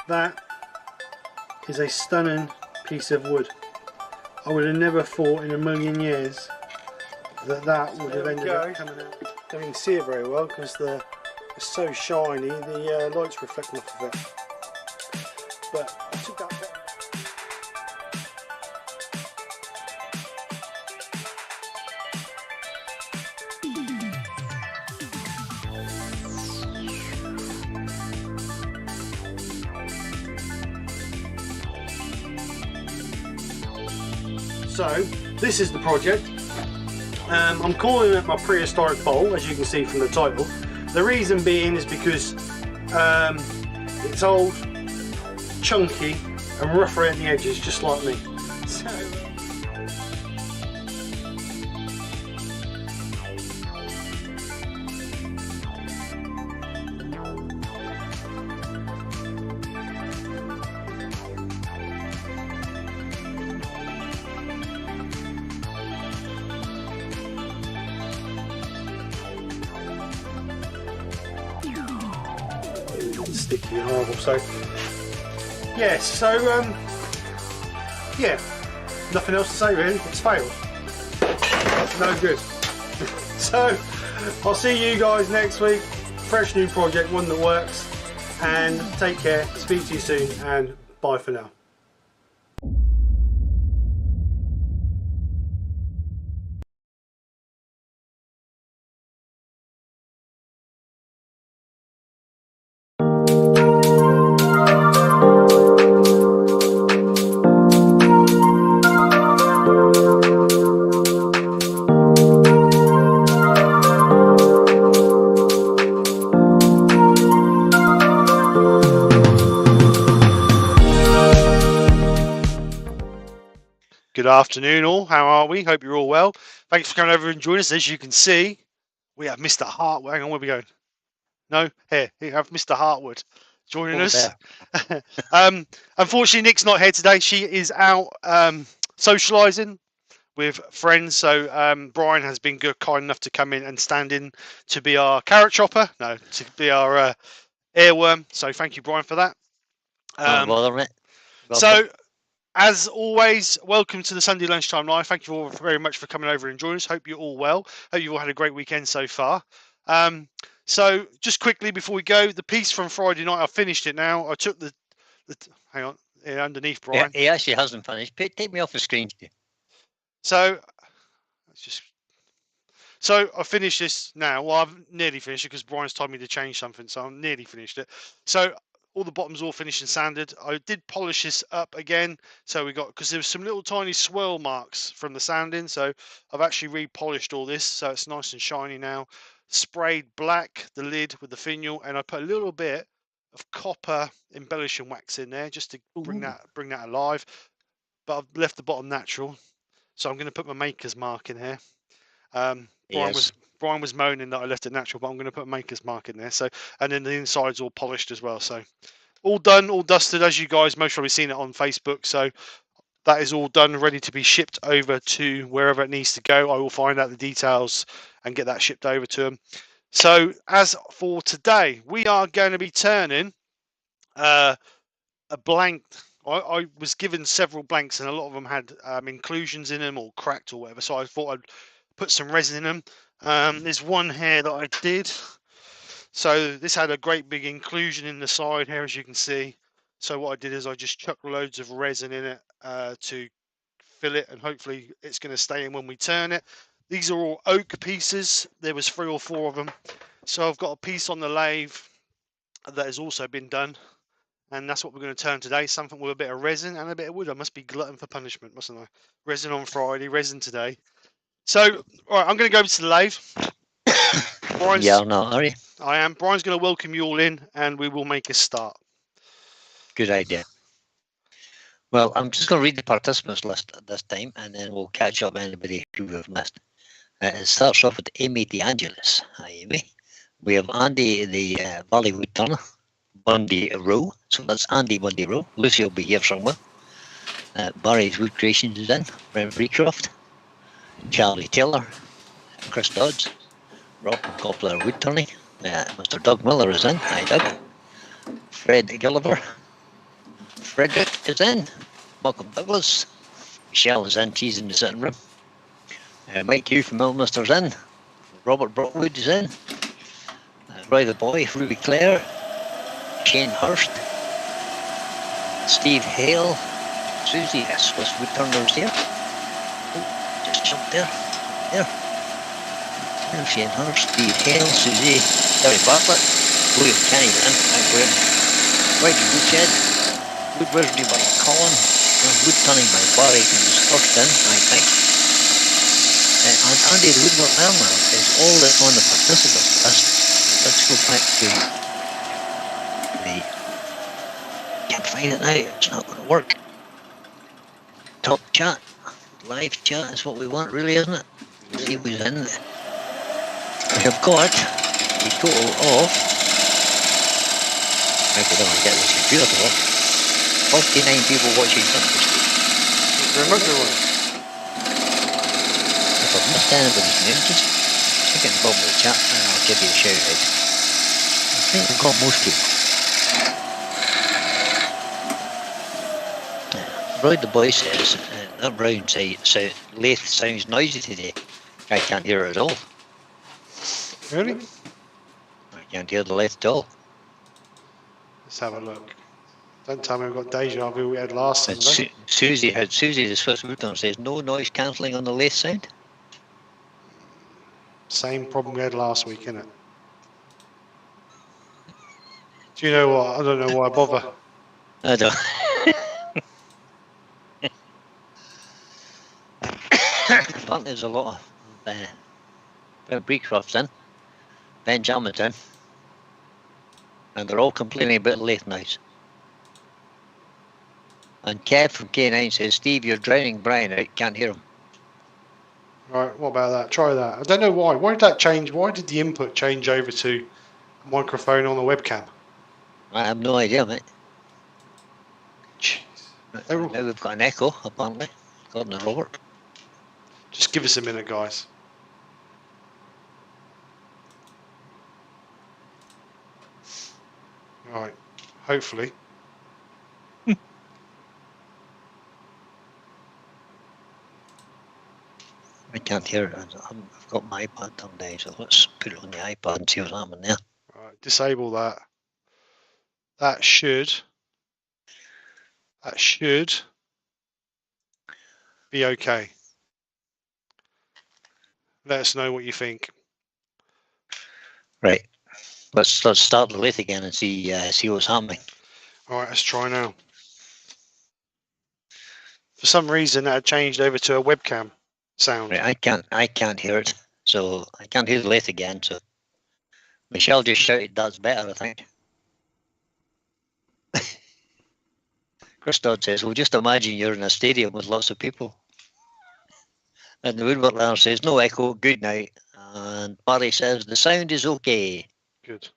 That is a stunning piece of wood. I would have never thought in a million years that that would have ended up coming out. Don't even see it very well because it's so shiny, the light's reflecting off of it. But I took that bit. So this is the project. I'm calling it my prehistoric bowl, as you can see from the title. The reason being is because it's old, chunky and rough around the edges, just like me. So, sticky and horrible. So yeah, yeah, nothing else to say really. It's failed. No good. So I'll see you guys next week. Fresh new project, one that works. And take care. Speak to you soon, and bye for now. Good afternoon all, how are we? Hope you're all well. Thanks for coming over and joining us. As you can see, we have Mr. Hartwood. Hang on, where are we going? No? Here we have Mr. Hartwood joining us. Unfortunately, Nick's not here today. She is out socialising with friends. So Brian has been kind enough to come in and stand in to be our carrot chopper. No, to be our airworm. So thank you, Brian, for that. So, as always, welcome to the Sunday Lunchtime Live. Thank you all very much for coming over and joining us. Hope you're all well. Hope you've all had a great weekend so far. So, just quickly before we go, the piece from Friday night, I finished it now. I took the hang on, underneath, Brian. Yeah, he actually hasn't finished. Take me off the screen. So, I finished this now. Well, I've nearly finished it because Brian's told me to change something, so I'm nearly finished it. So, all the bottoms all finished and sanded. I did polish this up again. So we got, because there was some little tiny swirl marks from the sanding. So I've actually re-polished all this. So it's nice and shiny now. Sprayed black, the lid with the finial. And I put a little bit of copper embellishing wax in there just to bring that alive. But I've left the bottom natural. So I'm going to put my maker's mark in here. Brian was moaning that I left it natural, but I'm going to put a maker's mark in there. So, and then the inside's all polished as well. So, all done, all dusted, as you guys most probably seen it on Facebook. So, that is all done, ready to be shipped over to wherever it needs to go. I will find out the details and get that shipped over to them. So, as for today, we are going to be turning a blank. I was given several blanks, and a lot of them had inclusions in them or cracked or whatever. So I thought I'd put some resin in them. There's one here that I did. So this had a great big inclusion in the side here, as you can see. So what I did is I just chucked loads of resin in it to fill it, and hopefully it's going to stay in when we turn it. These are all oak pieces. There was 3 or 4 of them. So I've got a piece on the lathe that has also been done. And that's what we're going to turn today. Something with a bit of resin and a bit of wood. I must be glutton for punishment, mustn't I? Resin on Friday, resin today. So, all right, I'm going to go over to the lathe. Brian's, Yeah, no, are you? I am. Brian's going to welcome you all in, and we will make a start. Good idea. Well, I'm just going to read the participants list this time, and then we'll catch up anybody who we've missed. It starts off with Amy DeAngelis. Hi, Amy. We have Andy, the Valley Woodturner, Bundy Rowe. So that's Andy Bundy Rowe. Lucy will be here somewhere. Barry's Wood Creations is in. Brent Breecroft. Charlie Taylor. Chris Dodds. Rob Coppler Woodturning. Mr. Doug Miller is in. Hi, Doug. Fred Gulliver. Frederick is in. Malcolm Douglas. Michelle is in. She's in the sitting room. Mike Hugh from Millmister's in. Robert Brockwood is in. Roy the Boy, Ruby Clare, Shane Hurst, Steve Hale, Susie Swiss Woodturner is here. Oh, just jumped there. There. There's Shane Hurst, Steve Hale, Susie, Terry Bartlett, William Kenny is in. Thanks, William. Roger Woodshed, Wood Wizardry by Colin, Woodturning by Barry comes first in, I think. And Andy the Woodwork Learner is all that's on the participants list. Let's go back to the. Can't find it now. It's not going to work. Top chat, live chat is what we want, really, isn't it? See who's in there. We have got a total of. I could only get this computer to work. 49 people watching something. Very much, everyone. If I've missed anybody's name, just stick it in the bottom of the chat and I'll give you a shout out. I think we've got most people. Roy the Boy says, that round lathe sounds noisy today. I can't hear it at all. Really? I can't hear the lathe at all. Let's have a look. Don't tell me we've got deja vu we had last And Sunday. Susie the Swiss Woodturner says, no noise cancelling on the lathe sound. Same problem we had last week, innit? Do you know what? I don't know why I bother. I don't. Apparently there's a lot of Breecrofts in, Benjamin's in, and they're all complaining about late nights. And Kev from K9 says, Steve, you're drowning Brian out, can't hear him. Right, what about that? Try that. I don't know why. Why did that change? Why did the input change over to microphone on the webcam? I have no idea, mate. Jeez. Now we've got an echo, apparently, according to Robert. Just give us a minute, guys. Right, hopefully. I can't hear it. I've got my iPad turned down, so let's put it on the iPad and see what's happening there. Right, disable that. That should be okay. Let us know what you think. Right. Let's start the lathe again and see what's happening. All right, let's try now. For some reason, that had changed over to a webcam sound. Right, I can't hear it, so I can't hear the lathe again. So Michelle just shouted, "That's better," I think. Chris Dodd says, "Well, just imagine you're in a stadium with lots of people." And the Woodwork Learner says, "No echo, good night." And Barry says, "The sound is okay." Good.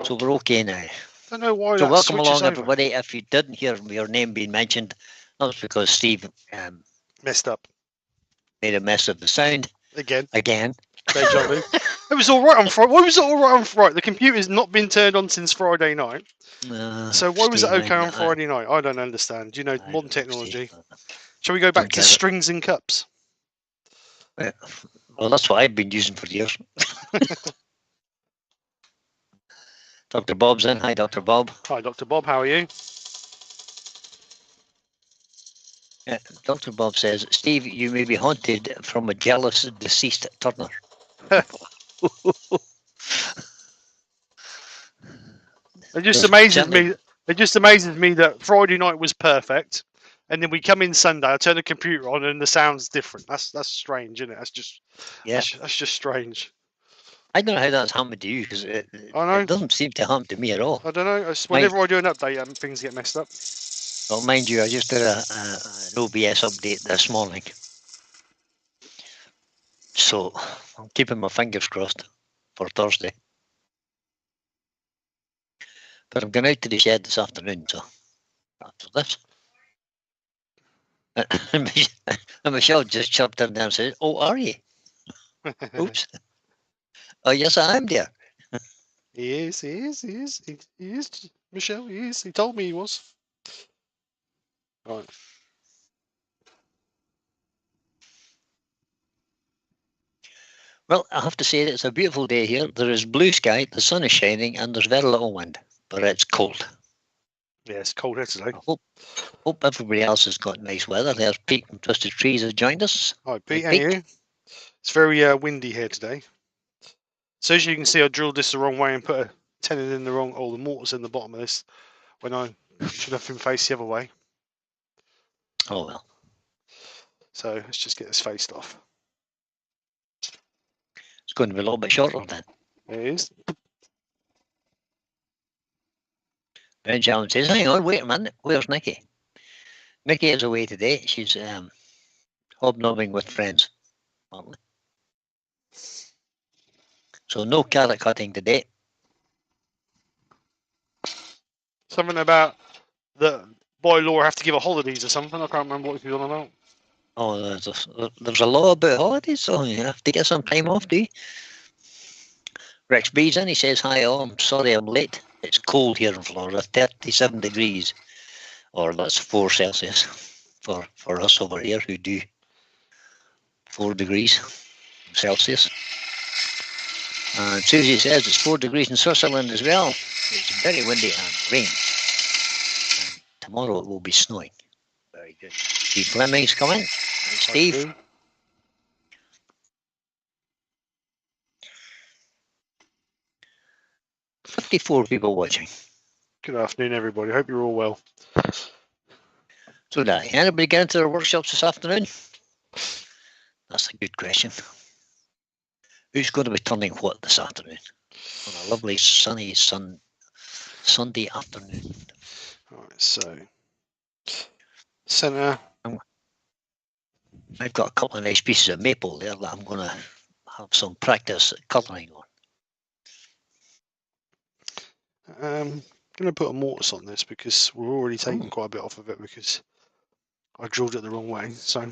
So we're okay now. Don't know why. So that welcome switches along, over. everybody. If you didn't hear your name being mentioned, that's because Steve Messed up made a mess of the sound again. Deja vu. It was all right on Friday. Why was it all right on Friday? The computer's not been turned on since Friday night. So why was it okay on Friday night? I don't understand. You know, modern technology. Shall we go back to strings and cups? Well, that's what I've been using for years. Dr. Bob's in. Hi, Dr. Bob. Hi, Dr. Bob. How are you? Dr. Bob says, Steve, you may be haunted from a jealous deceased turner. It just There's amazes certainly, me. It just amazes me that Friday night was perfect, and then we come in Sunday. I turn the computer on, and the sound's different. That's strange, isn't it? yeah. That's just strange. I don't know how that's happened to you because I it know. doesn't seem to happen to me at all. I don't know. Mind, Whenever I do an update, things get messed up. well, mind you, I just did an OBS update this morning, so I'm keeping my fingers crossed for Thursday. But I'm going out to the shed this afternoon, so after this. And Michelle just jumped in there and said, "Oh, are you? Oops. Oh, yes, I am, dear." He is. He is. He is. He is. Michelle. He is. He told me he was. Right. Well, I have to say that it's a beautiful day here. There is blue sky, the sun is shining, and there's very little wind, but it's cold. Yeah, it's cold here today. I hope everybody else has got nice weather. There's Pete from Twisted Trees has joined us. Hi, Pete. Hey, How are you? It's very windy here today. So as you can see, I drilled this the wrong way and put a tenon in the wrong, or the mortar's in the bottom of this when I should have been faced the other way. Oh, well. So let's just get this faced off. It's going to be a little bit shorter then. It is. Ben Challenge says, "Hang on, wait a minute. Where's Nikki?" Nikki is away today. She's hobnobbing with friends, apparently. So no carrot cutting today. Something about that by law I have to give her holidays or something. I can't remember what he was on about. Oh, there's a law about holidays, so you have to get some time off, do you? Rex B's in, he says, "Hi all, I'm sorry I'm late. It's cold here in Florida, 37 degrees, or that's 4 Celsius for us over here who do 4 degrees Celsius. And Susie says it's 4 degrees in Switzerland as well. It's very windy and rain. And tomorrow it will be snowing. Very good. Steve Fleming's coming. Hi, Steve. 54 people watching. Good afternoon, everybody. Hope you're all well. So, anybody get into their workshops this afternoon? That's a good question. Who's going to be turning what this afternoon? On a lovely sunny Sunday afternoon. All right, so centre. I've got a couple of nice pieces of maple there that I'm going to have some practice colouring on. I'm going to put a mortise on this because we're already taking quite a bit off of it because I drilled it the wrong way. So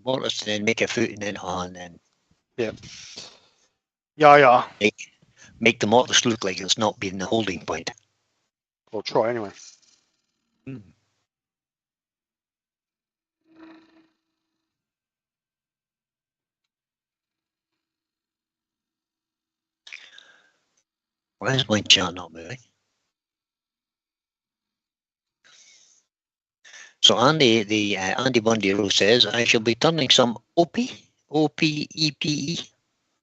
mortise, then make a foot, and then on, and yeah. Make the mortise look like it's not been the holding point. I'll try anyway. Why is my chat not moving? So Andy, Andy Bundiro says, "I shall be turning some OPEPE.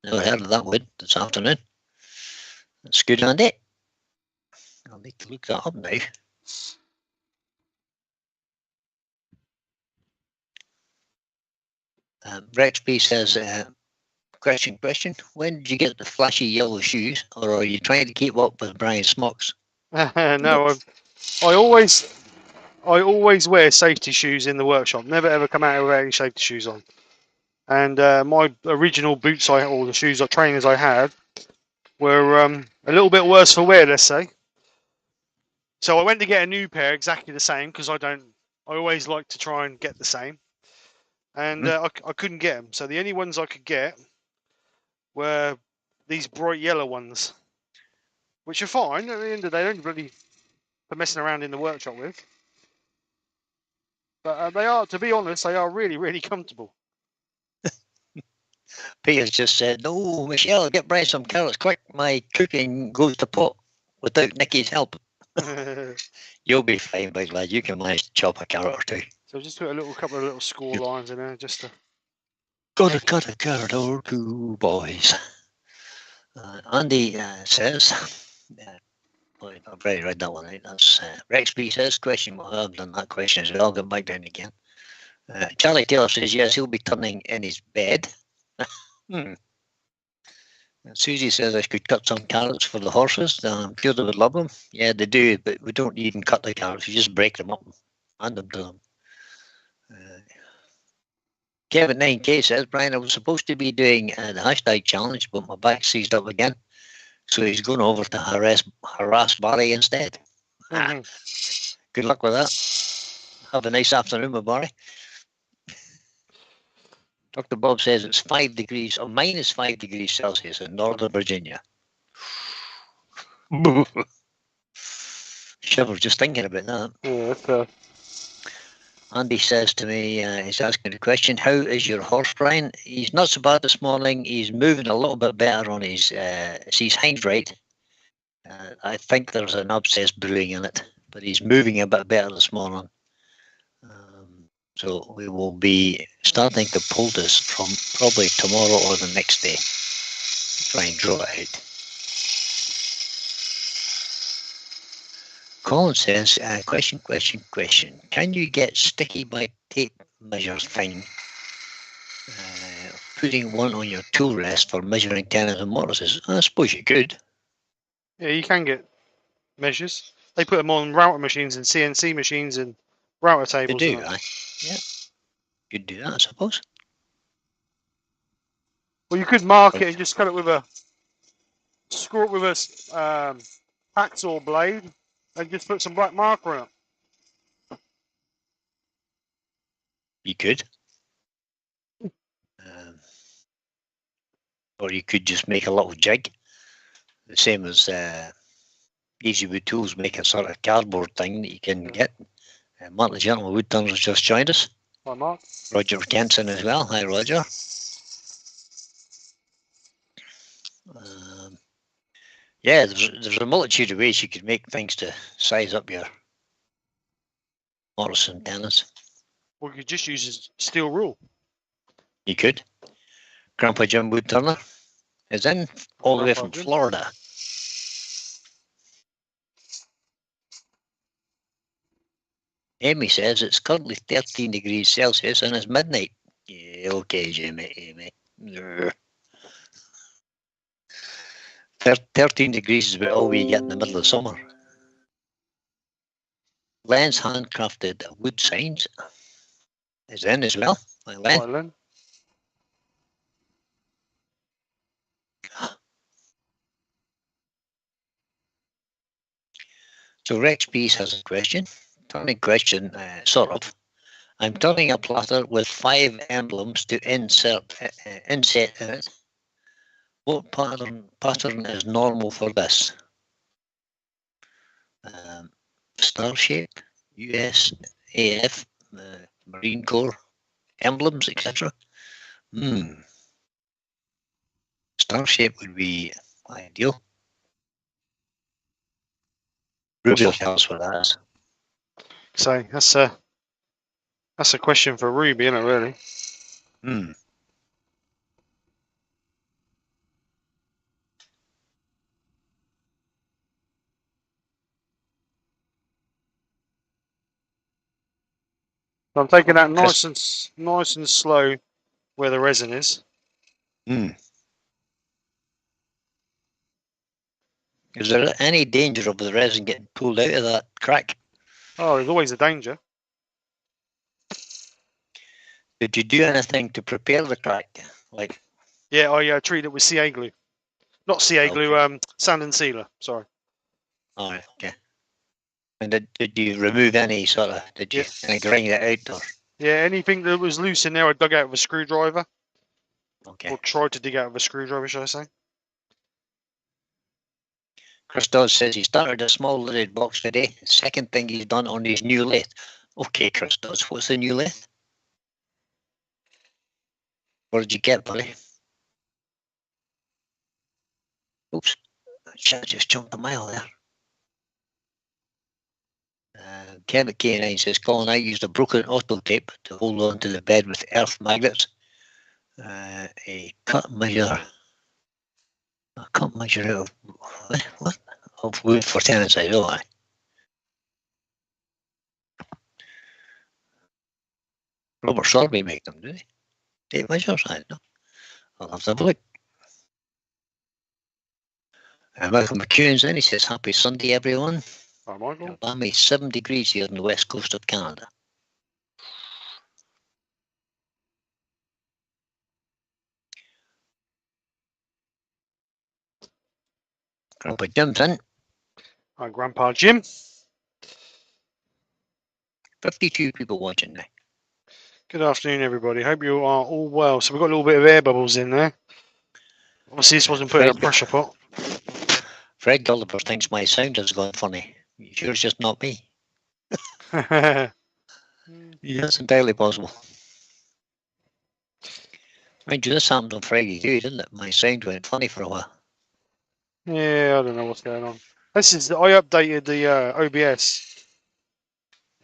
Never heard of that word this afternoon. That's good, Andy. I'll need to look that up now. Rex B says, question. When did you get the flashy yellow shoes, or are you trying to keep up with Brian Smocks?" No, I always wear safety shoes in the workshop. Never ever come out wearing safety shoes on. And my original boots or the shoes or trainers I had were a little bit worse for wear, let's say. So I went to get a new pair, exactly the same, because I always like to try and get the same. And I couldn't get them. So the only ones I could get were these bright yellow ones, which are fine. At the end of the day, they don't really for messing around in the workshop with. But they are, to be honest, they are really, really comfortable. Peter's just said, "No, Michelle, get Brian some carrots quick. My cooking goes to pot without Nikki's help." You'll be fine, big lad. You can manage to chop a carrot or two. So just put a couple of little score lines in there, just to. Gotta cut a carrot or two, boys. Andy says, I've already read that one, right? That's Rex B says, question mark. I've done that question as well. I'll get back down again. Charlie Taylor says, yes, he'll be turning in his bed. And Susie says I could cut some carrots for the horses. I'm sure they would love them. Yeah, they do, but we don't even cut the carrots. We just break them up and hand them to them. Kevin 9K says, Brian, I was supposed to be doing the hashtag challenge, but my back seized up again. So he's going over to harass Barry instead. Good luck with that. Have a nice afternoon with Barry. Dr. Bob says it's 5 degrees or minus 5 degrees Celsius in Northern Virginia. Shiver just thinking about that. Yeah, that's Andy says to me, he's asking the question, how is your horse, Brian? He's not so bad this morning. He's moving a little bit better on his hind right. I think there's an abscess brewing in it, but he's moving a bit better this morning. So we will be starting to pull this from probably tomorrow or the next day. Try and draw it out. Colin says, question. Can you get sticky by tape measures fine? Putting one on your tool rest for measuring tenons and mortises? I suppose you could. Yeah, you can get measures. They put them on router machines and CNC machines and router tables. They do, right? Yeah. You'd do that, I suppose. Well, you could mark it and just cut it with a screw it with a hacksaw blade and just put some black marker on it. You could. Or you could just make a little jig. The same as Easy Wood Tools make a sort of cardboard thing that you can get. Mark the Gentleman Woodturner has just joined us. Hi, Mark. Roger Kenson as well. Hi, Roger. Yeah, there's a multitude of ways you could make things to size up your mortise and tenons. Or you could just use a steel rule. You could. Grandpa Jim Woodturner is in all the way from Florida. Amy says it's currently 13 degrees Celsius and it's midnight. Yeah, okay, Amy. 13 degrees is about all we get in the middle of summer. Len's handcrafted wood signs is in as well. Hi, Len. Hi, Len. So Rex Peace has a question. Turning question, sort of. I'm turning a platter with 5 emblems to insert in it. What pattern is normal for this? Star shape, US, AF, Marine Corps, emblems, etc. Star shape would be ideal. Ruby will tell us what that is. So that's a question for Ruby, isn't it, really? So I'm taking that nice and slow where the resin is. Is there any danger of the resin getting pulled out of that crack? Oh, there's always a danger. Did you do anything to prepare the crack? Like, yeah, I treated it with CA glue. Not CA glue, sand and sealer. Sorry. All right, okay. And did you remove any sort of? Did you grind it out or? Yeah, anything that was loose in there, I dug out with a screwdriver. Okay. Or tried to dig out with a screwdriver, should I say? Chris Dodds says he started a small lidded box today. Second thing he's done on his new lathe. Okay, Chris Dodds, what's the new lathe? What did you get, buddy? Oops, I just jumped a mile there. Kevin K9 says, Colin, I used a broken auto tape to hold on to the bed with earth magnets. A cut measure I can't measure out of what? Of wood for 10 inside, oh aye. Robert Sorby make them, do they? Tape measures, I don't know. I'll have to have a look. And Michael McEwen's in, he says, happy Sunday, everyone. Hi, Michael. Balmy 7 degrees here on the west coast of Canada. Grandpa Jim's in. Hi, Grandpa Jim. 52 people watching now. Good afternoon, everybody. Hope you are all well. So we've got a little bit of air bubbles in there. Obviously, this wasn't put in a pressure pot. Fred Gulliver thinks my sound has gone funny. You sure it's just not me? Yeah, Yes, entirely possible. Mind you, this happened on Friday too, didn't it? My sound went funny for a while. I don't know what's going on. This is I updated the OBS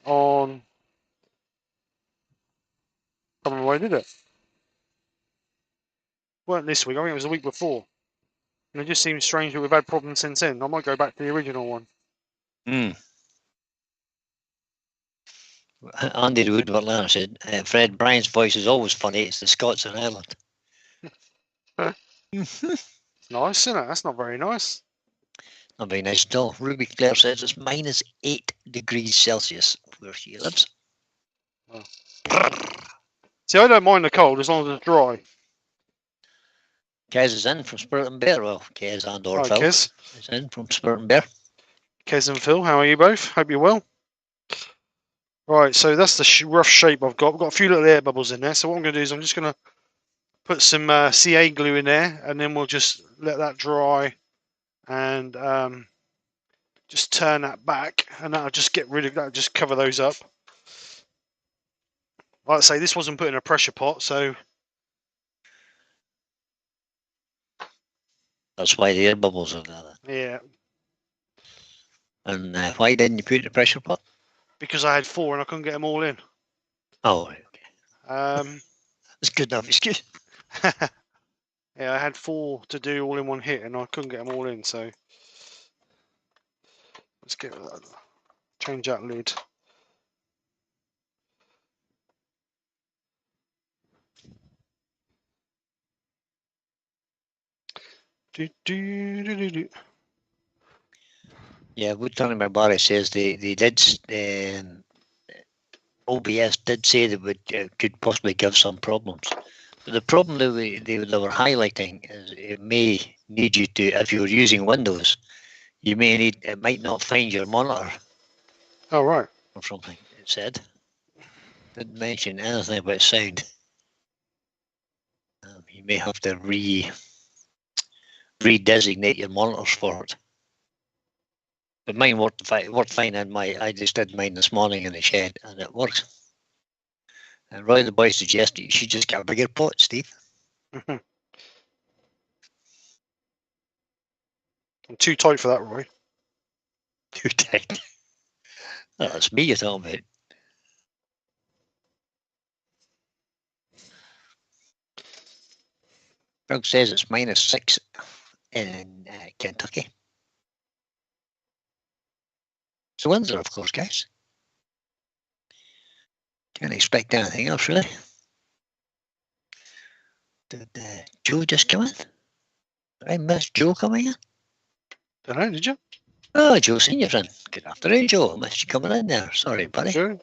on. I don't know when I did it. Weren't this week? I think it was the week before. And it just seems strange that we've had problems since then. I might go back to the original one. Andy Woodward said, Fred, Brian's voice is always funny. It's the Scots in Ireland. Nice, isn't it? That's not very nice. Not very nice at all. Ruby Claire says it's minus 8 degrees Celsius where she lives. Oh. See, I don't mind the cold as long as it's dry. Kez is in from Spirit and Bear. Well, Kez and or Hi, Phil Kez. is in from Spirit and Bear. Kez and Phil, how are you both? Hope you're well. Right, so that's the rough shape I've got. I've got a few little air bubbles in there. So what I'm going to do is I'm just going to put some CA glue in there, and then we'll just let that dry, and just turn that back, and that'll just get rid of that. Just cover those up. Like I say, this wasn't put in a pressure pot, so That's why the air bubbles are there. yeah. And why didn't you put it in the pressure pot? Because I had 4 and I couldn't get them all in. Oh, okay. That's good enough excuse. Yeah, I had 4 to do all in one hit, and I couldn't get them all in. So let's get that. Change that lid. Yeah, Woodturning by Barry says they did. OBS did say that would could possibly give some problems. But the problem that they were highlighting is it may need you to, if you're using Windows, you may need, it might not find your monitor. Oh, right. Or something, it said. Didn't mention anything about sound. You may have to redesignate your monitors for it. But mine worked fine, and I just did mine this morning in the shed, and it works. And Roy the boy suggested you should just get a bigger pot, Steve. I'm too tight for that, Roy. Too tight. Oh, that's me you're talking about. Doug says it's -6 in Kentucky. It's Windsor, of course, guys. Can't expect anything else, really. Did Joe just come in? Did I miss Joe coming in? Don't know, did you? Oh, Joe Senior's in. Good afternoon, Joe. I missed you coming in there. Sorry, buddy. Sure.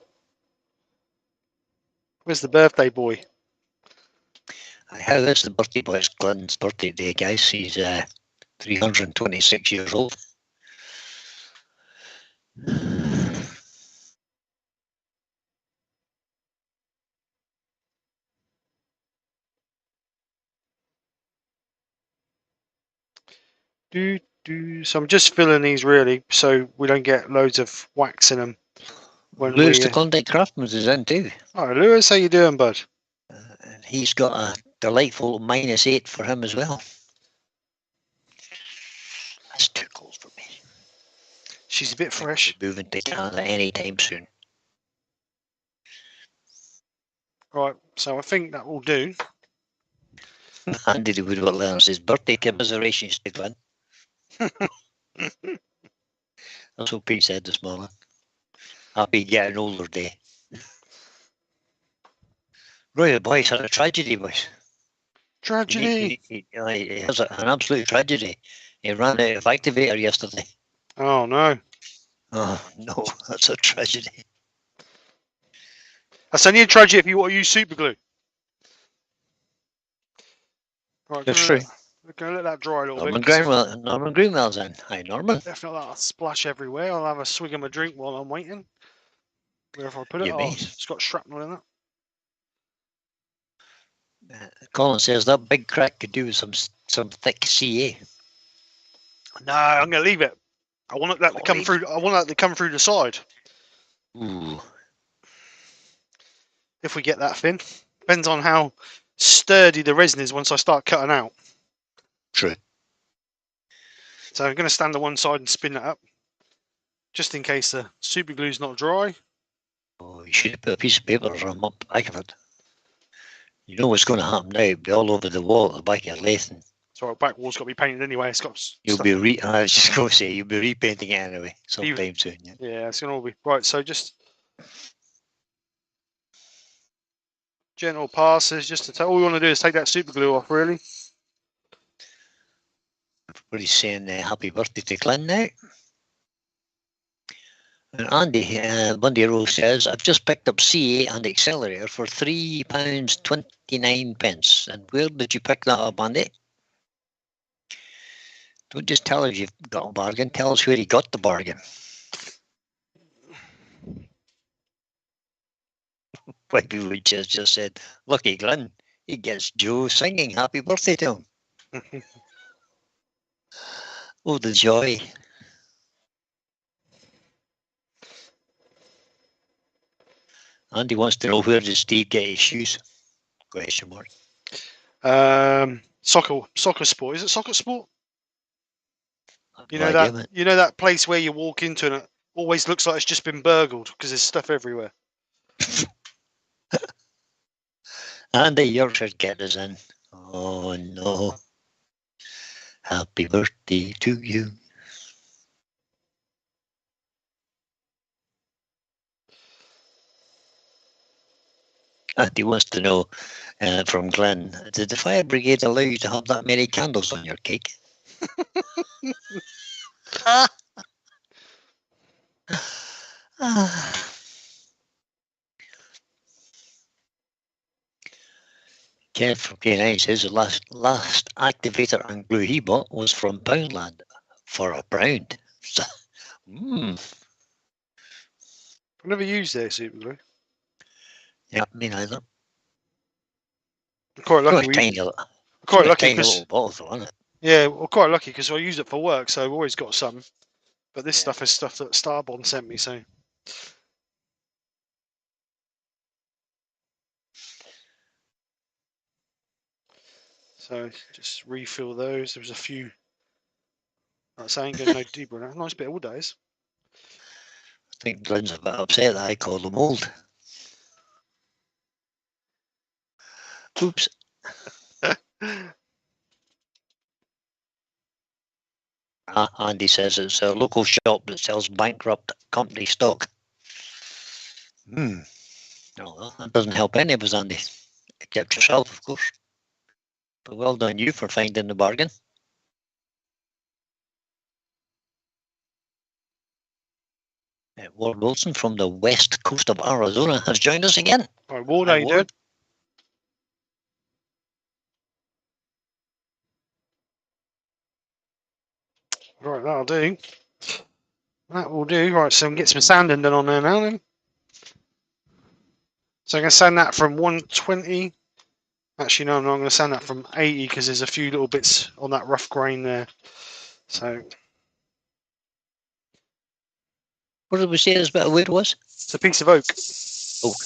Where's the birthday boy? How is the birthday boy? It's Glenn's birthday day, guys. He's 326 years old. So I'm just filling these really, so we don't get loads of wax in them. When Lewis the Klondike Craftsman is in too. All right, Lewis, how you doing, bud? And he's got a delightful -8 for him as well. That's too cold for me. She's a bit fresh. Moving to Canada anytime soon. Right, so I think that will do. Andy would have learned his birthday commiserations to Glenn. That's what Pete said this morning. Happy getting older day. Roy, the boys had a tragedy, boys. Tragedy. He has an absolute tragedy. He ran out of activator yesterday. Oh no. Oh no, that's a tragedy. That's only a tragedy if you want to use super glue. Right, That's true. we're going to let that dry a little Norman bit. Greenwell's in. Hi, Norman. If not, that'll splash everywhere. I'll have a swig of my drink while I'm waiting. Wherever I put it, You may. it's got shrapnel in it. Colin says that big crack could do with some thick CA. No, I'm going to leave it. I want that to come through. I want that to come through the side. Ooh. If we get that thin, depends on how sturdy the resin is once I start cutting out. True. So I'm going to stand to one side and spin that up, just in case the super glue's not dry. Oh, you should put a piece of paper on the back of it. You know what's going to happen now? It'll be all over the wall at the back of your lathe. So our back wall's got to be painted anyway. It's got. I was just going to say you'll be repainting it anyway sometime soon. Yeah. Yeah, it's going to all be right. So just gentle passes, just to all we want to do is take that super glue off, really. Everybody's saying happy birthday to Glenn now. And Andy Bundy Rose says, I've just picked up CA and accelerator for £3.29. And where did you pick that up, Andy? Don't just tell us you've got a bargain, tell us where you got the bargain. Wifey Witches just said, lucky Glenn, he gets Joe singing happy birthday to him. Oh, the joy. Andy wants to know where does Steve get his shoes? Question mark. Soccer sport. Is it soccer sport? You know that place where you walk into and it always looks like it's just been burgled because there's stuff everywhere. Andy Yorkshire get us in. Oh no. Happy birthday to you. Andy wants to know from Glenn, did the fire brigade allow you to have that many candles on your cake? Kev from K9 says the last activator and glue he bought was from Poundland for £1. I've never used their super glue. Yeah, me neither. I'm quite lucky. Quite lucky because yeah, well, quite lucky because I use it for work, so I've always got some. But this stuff is stuff that Starbond sent me, so. So just refill those. There was a few. Not saying go no deeper. Nice bit of wood, that is. I think Glenn's a bit upset that I call them old. Oops. Andy says it's a local shop that sells bankrupt company stock. No, that doesn't help any of us, Andy. Except yourself, of course. But well done you for finding the bargain. Ward Wilson from the west coast of Arizona has joined us again. All right, Ward, how you doing? Right, that'll do. That will do. Right, so we can get some sanding done on there now then. So I'm going to sand that from 120. Actually, no, I'm not going to sand that from 80 because there's a few little bits on that rough grain there. So. What did we say this bit of wood was? It's a piece of oak. Oak.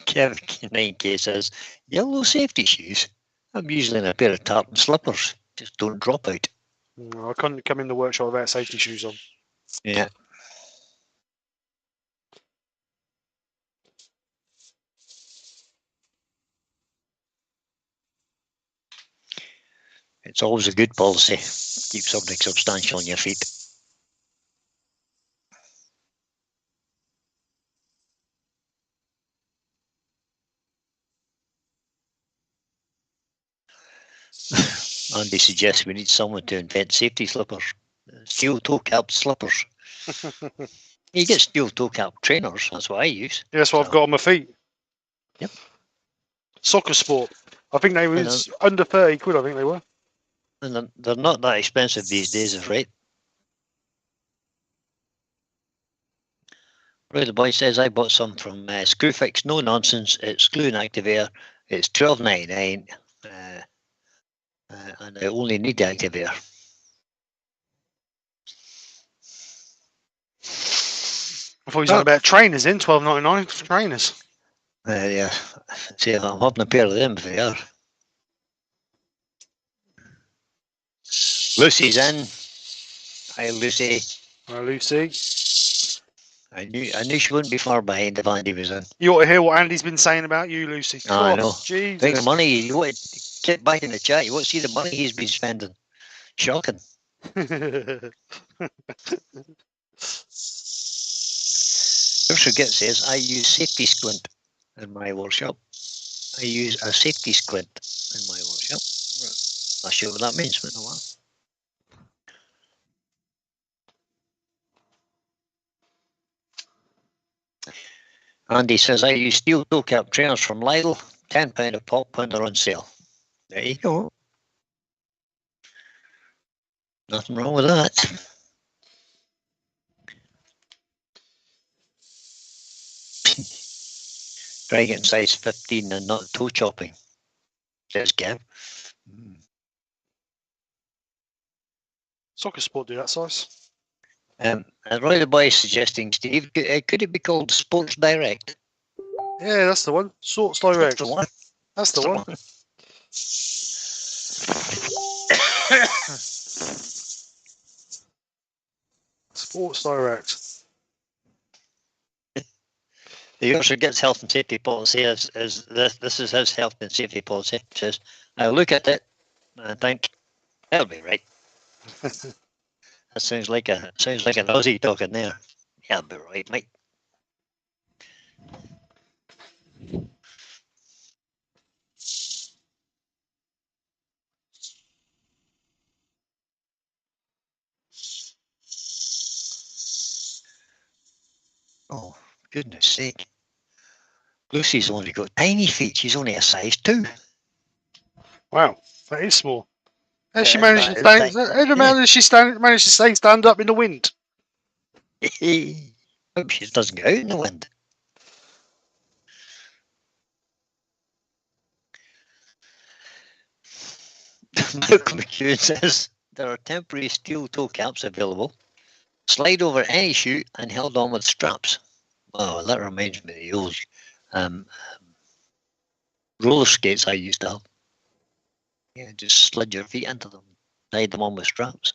Kevin 9K says, yellow safety shoes. I'm usually in a pair of tartan slippers. Just don't drop out. I couldn't come in the workshop without safety shoes on. Yeah. It's always a good policy. Keep something substantial on your feet. Andy suggests we need someone to invent safety slippers. Steel toe cap slippers. You get steel toe cap trainers, that's what I use. Yeah, that's what I've got on my feet. Yep. Soccer sport. I think they was under 30 quid, I think they were. And they're not that expensive these days, is right. Roy the boy says I bought some from Screwfix, no nonsense. It's glue and activator. It's $12.99, and I only need the activator. I thought he was on about trainers in $12.99 for trainers. Yeah, see, I'm having a pair of them if they are. Lucy's in. Hi, Lucy. Hi, Lucy. I knew she wouldn't be far behind if Andy was in. You ought to hear what Andy's been saying about you, Lucy. Oh, I know. Jesus. Think of money. You want to get back in the chat. You want to see the money he's been spending. Shocking. Yorkshire Git says, I use safety squint in my workshop. I use a safety squint in my workshop. Not sure what that means, but no one. Andy says, I use steel toe cap trainers from Lidl, £10 a pop when they're on sale. There you go. Nothing wrong with that. Try getting size 15 and not toe chopping, says Gav. Soccer sport do that size. Roy the boy is suggesting, Steve, could it be called Sports Direct? Yeah, that's the one. Sports Direct. That's the one. That's the one. Sports Direct. The Yorkshire Gets health and safety policy is this is his health and safety policy. It says, I look at it and I think that'll be right. That sounds like an Aussie talking there. Yeah, I'll be right, mate. Oh, goodness sake. Lucy's only got tiny feet. She's only a size 2. Wow, that is small. How she Yeah, managed to that is stand? How the man did she manage to stay stand up in the wind? Hope she doesn't go out in the wind. Malcolm McEwen says there are temporary steel toe caps available. Slide over any shoe and held on with straps. Oh, that reminds me of the old roller skates I used to have. Yeah, just slid your feet into them, tied them on with straps.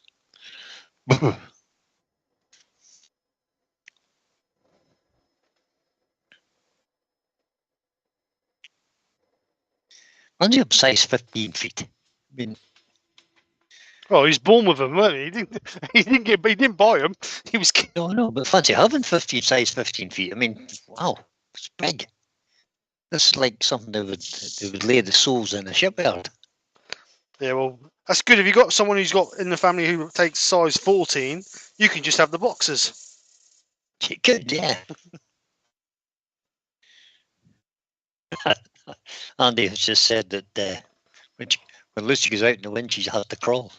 Runs up size 15 feet. I mean, Oh, he's born with them, wasn't he? He didn't buy them. He was. no, but fancy having size 15 feet. I mean, wow, it's big. This is like something they would lay the soles in a shipyard. Yeah, well, that's good. If you've got someone who's got in the family who takes size 14, you can just have the boxers. You could, yeah. Andy has just said that when Lucy goes out in the wind, she's had to crawl.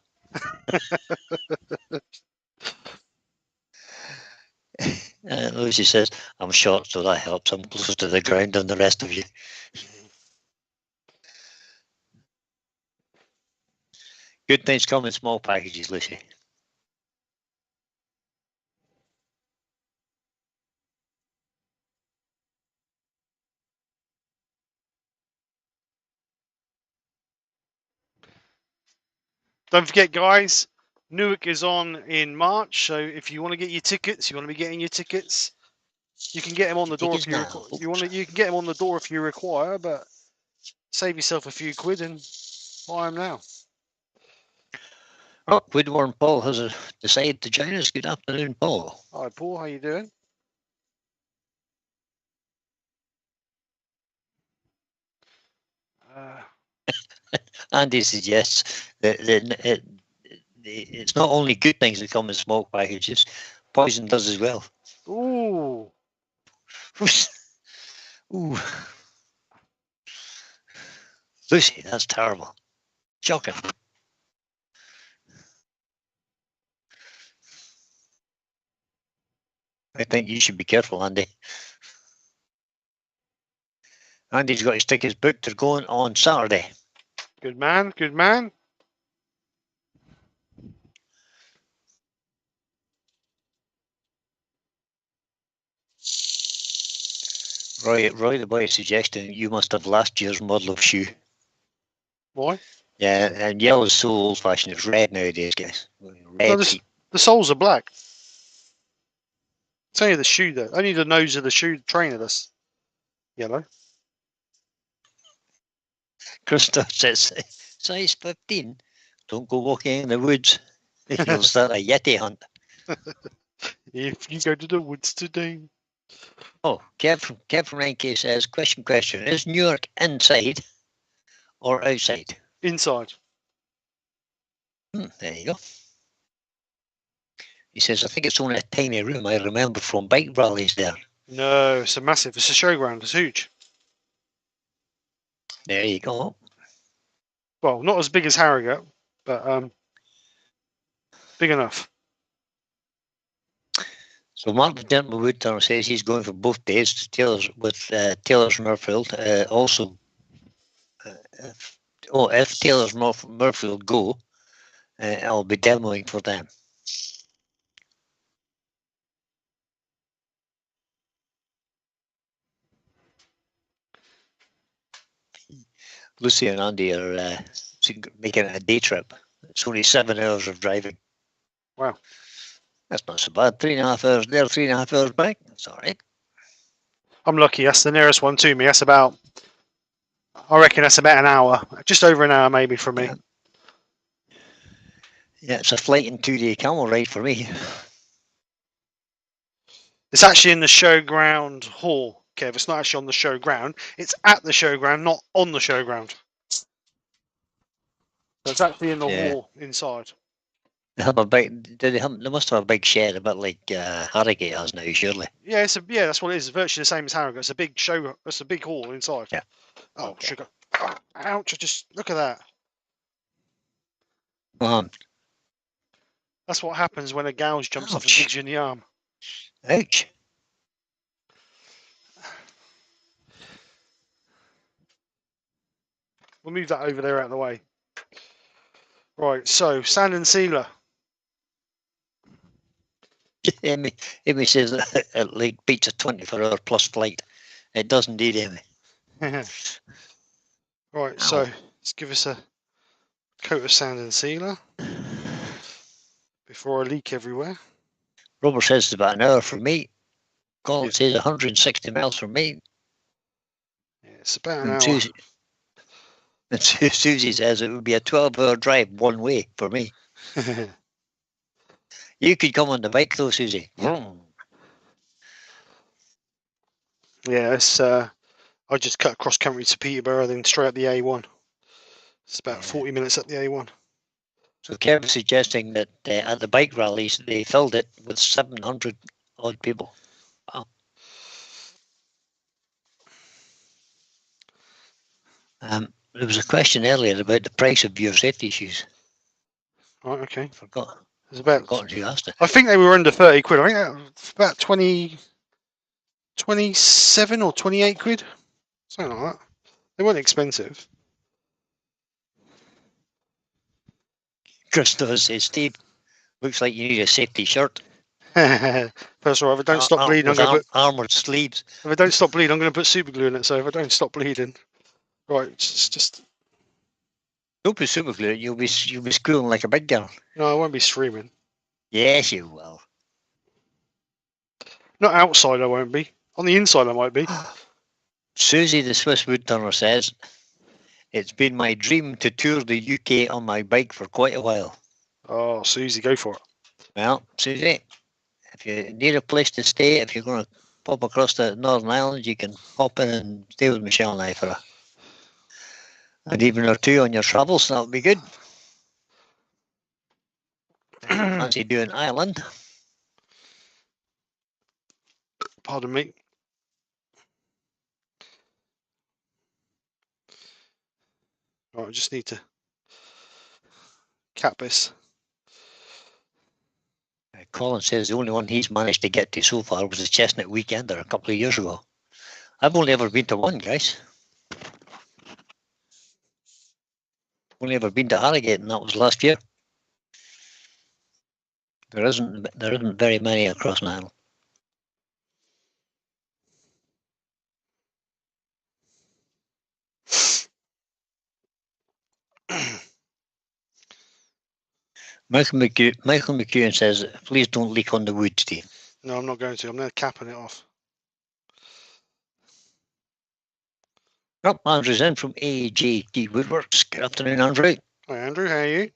Lucy says, I'm short, so that helps. I'm closer to the ground than the rest of you. Good things come in small packages, Lucy. Don't forget, guys, Newark is on in March. So if you want to get your tickets, you want to be getting your tickets, you can get them on the door if you can get them on the door if you require, but save yourself a few quid and buy them now. Oh, Woodworm Paul has decided to join us. Good afternoon, Paul. Hi, Paul. How you doing? Andy suggests that it's not only good things that come in smoke packages, poison does as well. Ooh. Ooh. Lucy, that's terrible. Shocking. I think you should be careful, Andy. Andy's got his tickets booked. They're going on Saturday. Good man. Good man. Roy the boy is suggesting you must have last year's model of shoe. Why? Yeah, and yellow is so old fashioned. It's red nowadays, guys. No, Red the soles are black. It's only the shoe though. Only the nose of the shoe trainer that's yellow. Christoph says, size 15. Don't go walking in the woods. You'll start a Yeti hunt. If you go to the woods today. Oh, Kev from NK says, question. Is Newark inside or outside? Inside. There you go. He says, I think it's only a tiny room I remember from bike rallies there. No, it's a massive. It's a showground. It's huge. There you go. Well, not as big as Harrogate, but big enough. So Mark the Gentleman Woodturner says he's going for both days to Taylor's with Taylor's Murfield. Also, if Taylor's Murfield go, I'll be demoing for them. Lucy and Andy are making it a day trip. It's only 7 hours of driving. Wow. That's not so bad. 3.5 hours there, 3.5 hours back. That's all right. I'm lucky. That's the nearest one to me. That's about, I reckon that's about an hour. Just over an hour maybe for me. Yeah, it's a flight and 2-day camel ride for me. It's actually in the showground hall, Kev. It's not actually on the showground. It's at the showground, not on the showground. So it's actually in the hall inside. They have a big. They must have a big shed, a bit like Harrogate has now, surely. Yeah, that's what it is. It's virtually the same as Harrogate. It's a big show. It's a big hall inside. Yeah. Oh, Okay. sugar. Oh, ouch! Just look at that. That's what happens when a gouge jumps off and digs you in the arm. Ouch. We'll move that over there out of the way. Right, so sand and sealer. Amy says that it like beats a 24-hour plus flight. It does indeed, Amy. Right, so let's give us a coat of sand and sealer before I leak everywhere. Robert says it's about an hour from me. Colin says 160 miles from me. Yeah, it's about an and hour. Susie says it would be a 12-hour drive one way for me. You could come on the bike though, Susie. Yeah, it's I just cut across country to Peterborough, then straight up the A1. It's about 40 minutes up the A1. So Kevin's suggesting that at the bike rallies they filled it with 700 odd people. Wow. There was a question earlier about the price of your safety shoes. Right, okay. Forgot. There's about. Forgotten who asked it. I think they were under 30 quid. I think that was about 27 or 28 quid. Something like that. They weren't expensive. Christopher says, Steve, looks like you need a safety shirt. First of all, if I don't stop bleeding, I'm going to put armoured sleeves. If I don't stop bleeding, I'm going to put super glue in it. So if I don't stop bleeding, right, it's just. Don't put super glue. You'll be squealing like a big girl. No, I won't be screaming. Yes, you will. Not outside, I won't be. On the inside, I might be. Susie, the Swiss woodturner, says, it's been my dream to tour the UK on my bike for quite a while. Oh, Susie, go for it. Well, Susie, if you need a place to stay, if you're going to pop across the Northern Ireland, you can hop in and stay with Michelle and I for an evening or two on your travels. That would be good. If you fancy doing Ireland. Pardon me. Right, I just need to cap this. Colin says the only one he's managed to get to so far was the Chestnut Weekender a couple of years ago. I've only ever been to one, guys. Only ever been to Harrogate, and that was last year. There isn't very many across Ireland. Michael McEwen says, please don't leak on the wood, Steve. No, I'm not going to. I'm going to capping it off. Oh, Andrew's in from AJT Woodworks. Good afternoon, Andrew. Hi, Andrew. How are you?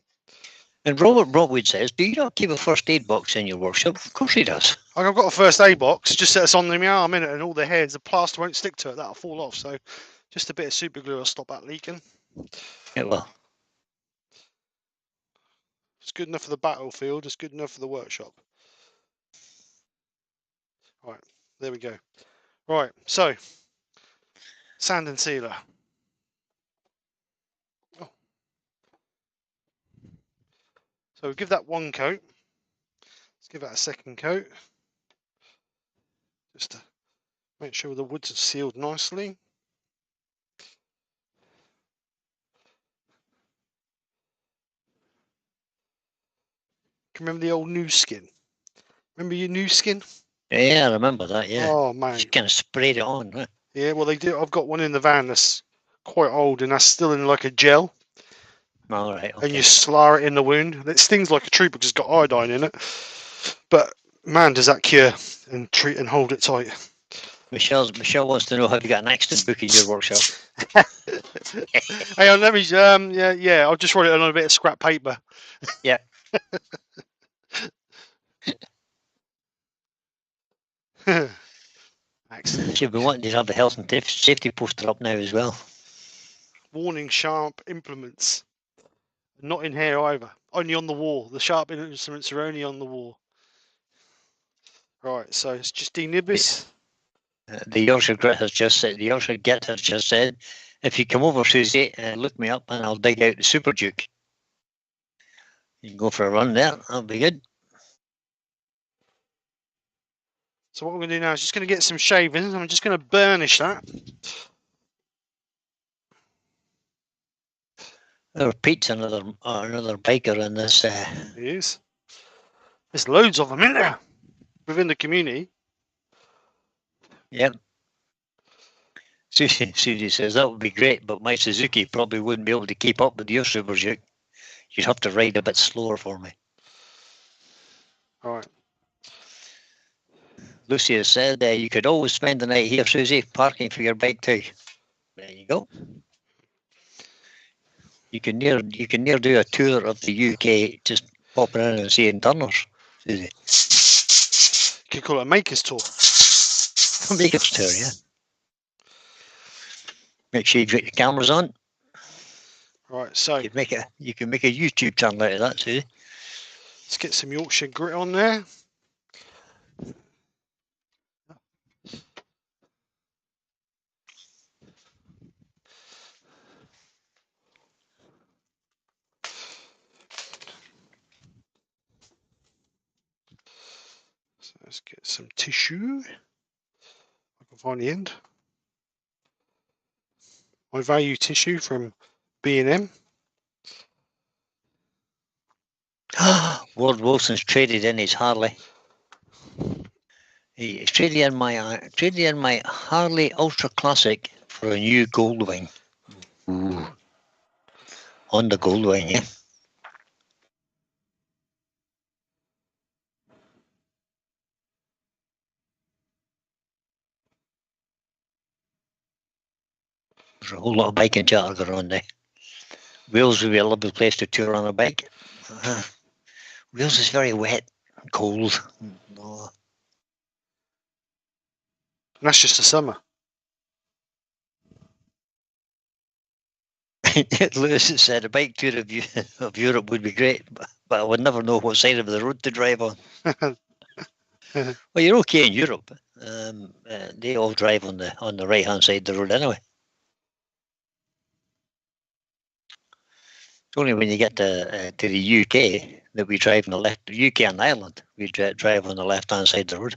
And Robert Broadwood says, do you not keep a first aid box in your workshop? Of course he does. I've got a first aid box. Just set us on the arm in it, and all the heads, the plaster won't stick to it. That'll fall off. So, just a bit of super glue will stop that leaking. Yeah, well. It's good enough for the battlefield. It's good enough for the workshop. Right, there we go. Right, so sand and sealer. Oh. So we'll give that one coat. Let's give that a second coat. Just to make sure the woods are sealed nicely. Can you remember the old new skin? Remember your new skin? Yeah, I remember that, yeah. Oh, man. Just kind of sprayed it on, huh? Yeah, well, they do. I've got one in the van that's quite old, and that's still in like a gel. All right, okay. And you slur it in the wound. It stings like a tree because it's got iodine in it. But man, does that cure and treat and hold it tight. Michelle wants to know, have you got an accident book in your workshop? Hang on, let me. Yeah. I'll just write it on a bit of scrap paper. Yeah. Excellent. Should be wanting to have the health and safety poster up now as well. Warning: sharp implements. Not in here either. Only on the wall. The sharp instruments are only on the wall. Right. So it's just denibus. The Yorkshire Grit has just said. The Yorkshire Git has just said, if you come over, Susie, look me up, and I'll dig out the Super Duke. You can go for a run there. That'll be good. So what we're going to do now is just going to get some shavings. I'm just going to burnish that. Pete's another biker in this. He is. There's loads of them in there within the community. Yep. Susie says that would be great, but my Suzuki probably wouldn't be able to keep up with your Super Duke. You'd have to ride a bit slower for me. All right. Lucy has said you could always spend the night here, Susie, parking for your bike too. There you go. You can near do a tour of the UK, just popping in and seeing turners, Susie. You could call it a maker's tour. Maker's tour, yeah. Make sure you've got your cameras on. Right, so you can make a YouTube channel out of that, Susie. Let's get some Yorkshire grit on there. So let's get some tissue. I can find the end. My value tissue from B&M. Ward Wilson's traded in his Harley. He's traded in my Harley Ultra Classic for a new Goldwing. Ooh. On the Goldwing, yeah. There's a whole lot of biking chatter going on there. Wales would be a lovely place to tour on a bike. Wales is very wet and cold. No. And that's just the summer. Lewis has said a bike tour of Europe would be great, but I would never know what side of the road to drive on. Well, you're okay in Europe. They all drive on the right hand side of the road anyway. It's only when you get to the UK that we drive on the left. The UK and Ireland, we drive on the left hand side of the road.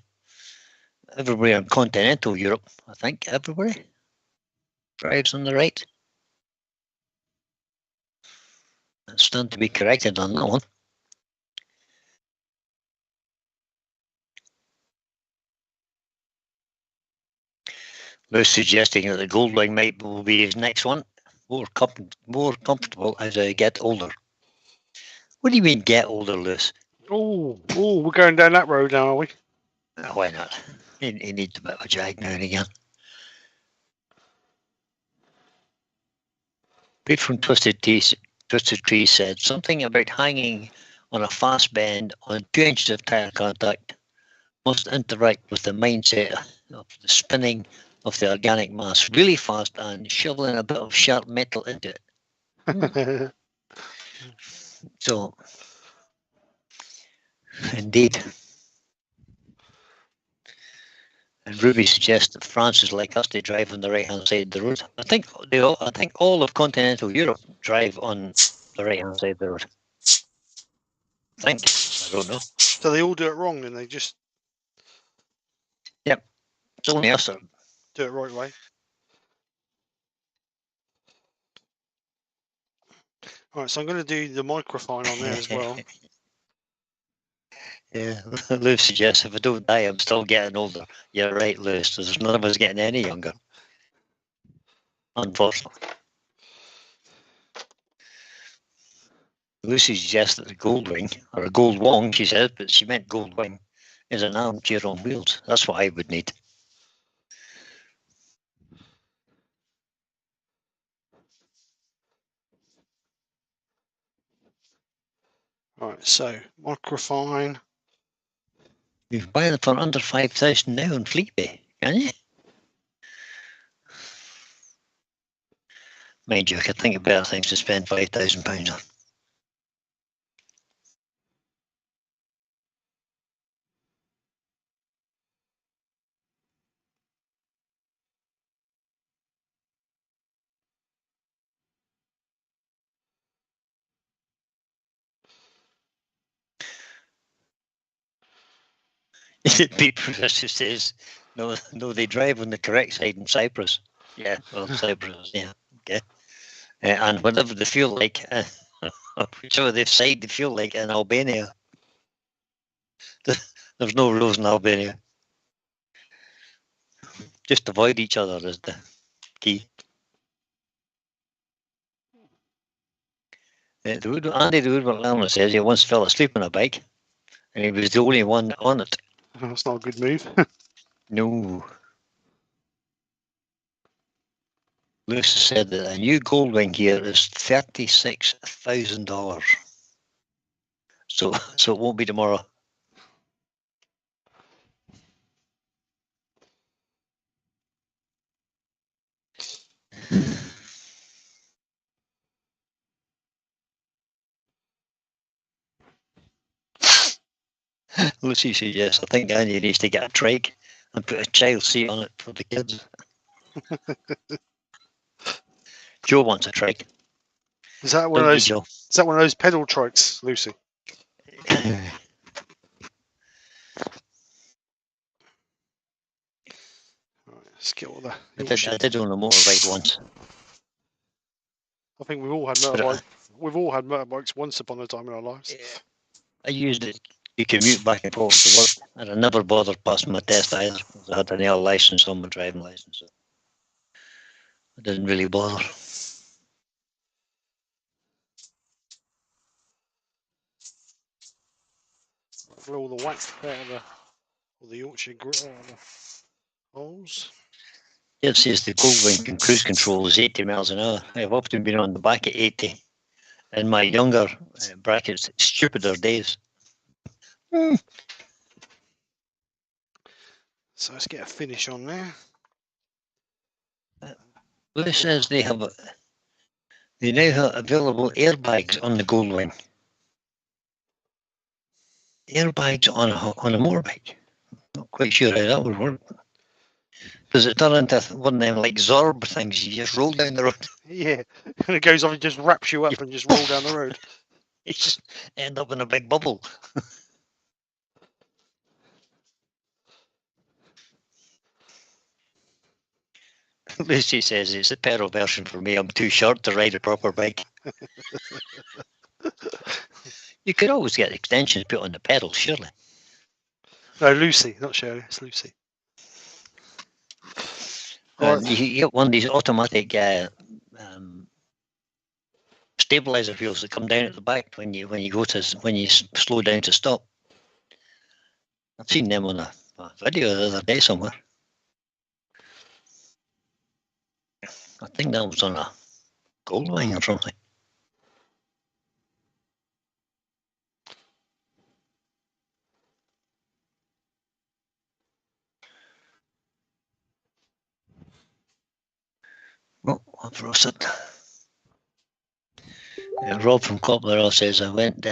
Everywhere in continental Europe, I think, everybody drives on the right. I stand to be corrected on that one. Lewis suggesting that the Goldwing might will be his next one. More comfortable as I get older. What do you mean get older, Lewis? Oh, we're going down that road now, are we? Why not? He needs a bit of a jag now and again. Pete from Twisted Tree said something about hanging on a fast bend on 2 inches of tire contact must interact with the mindset of the spinning of the organic mass really fast and shoveling a bit of sharp metal into it. So, indeed. And Ruby suggests that France is like us; they drive on the right-hand side of the road. I think all of continental Europe drive on the right-hand side of the road. I don't know. So they all do it wrong, and they just It's only us that do it right way. All right, so I'm going to do the microfine on there as well. Yeah, Lewis suggests if I don't die, I'm still getting older. You're right, Lewis. There's none of us getting any younger. Unfortunately. Lucy suggests that the Goldwing, or a Gold Wong, she said, but she meant Goldwing, is an armchair on wheels. That's what I would need. All right, so microfine. You can buy them for under 5,000 now on Fleetbay, can you? Mind you, I could think of better things to spend £5,000 on. Pete Professor says, no, they drive on the correct side in Cyprus. Yeah, well, Cyprus, yeah, okay. And whatever they feel like, whichever they side they feel like in Albania. There's no rules in Albania. Just avoid each other is the key. Andy the Woodwork Learner says he once fell asleep on a bike and he was the only one on it. That's not a good move. No. Lewis said that a new Goldwing here is $36,000. So it won't be tomorrow. Lucy says yes. I think Andy needs to get a trike and put a child seat on it for the kids. Joe wants a trike. Is that one of those? Is that one of those pedal trikes, Lucy? Right, let's get all the. I did own a motorbike once. I think we've all had motorbikes. We've all had motorbikes once upon a time in our lives. Yeah. I used it to commute back and forth to work, and I never bothered passing my test either. I had an L license on my driving license, so I didn't really bother. Blow all the wax out of the Yorkshire grit out of the holes. It says the Goldwing cruise control is 80 miles an hour. I've often been on the back at 80 in my younger brackets, stupider days. So let's get a finish on there. This says they now have available airbags on the Goldwing. Airbags on a motorbike. Not quite sure how that would work. Does it turn into one of them like Zorb things? You just roll down the road. Yeah, and it goes off and just wraps you up and just roll down the road. You just end up in a big bubble. Lucy says it's a pedal version for me. I'm too short to ride a proper bike. You could always get extensions put on the pedals, surely. No, Lucy, not Shirley. It's Lucy. And you get one of these automatic stabilizer wheels that come down at the back when you slow down to stop. I've seen them on a video the other day somewhere. I think that was on a Goldwing or something. Oh, I've roasted. Rob from Copperell says I went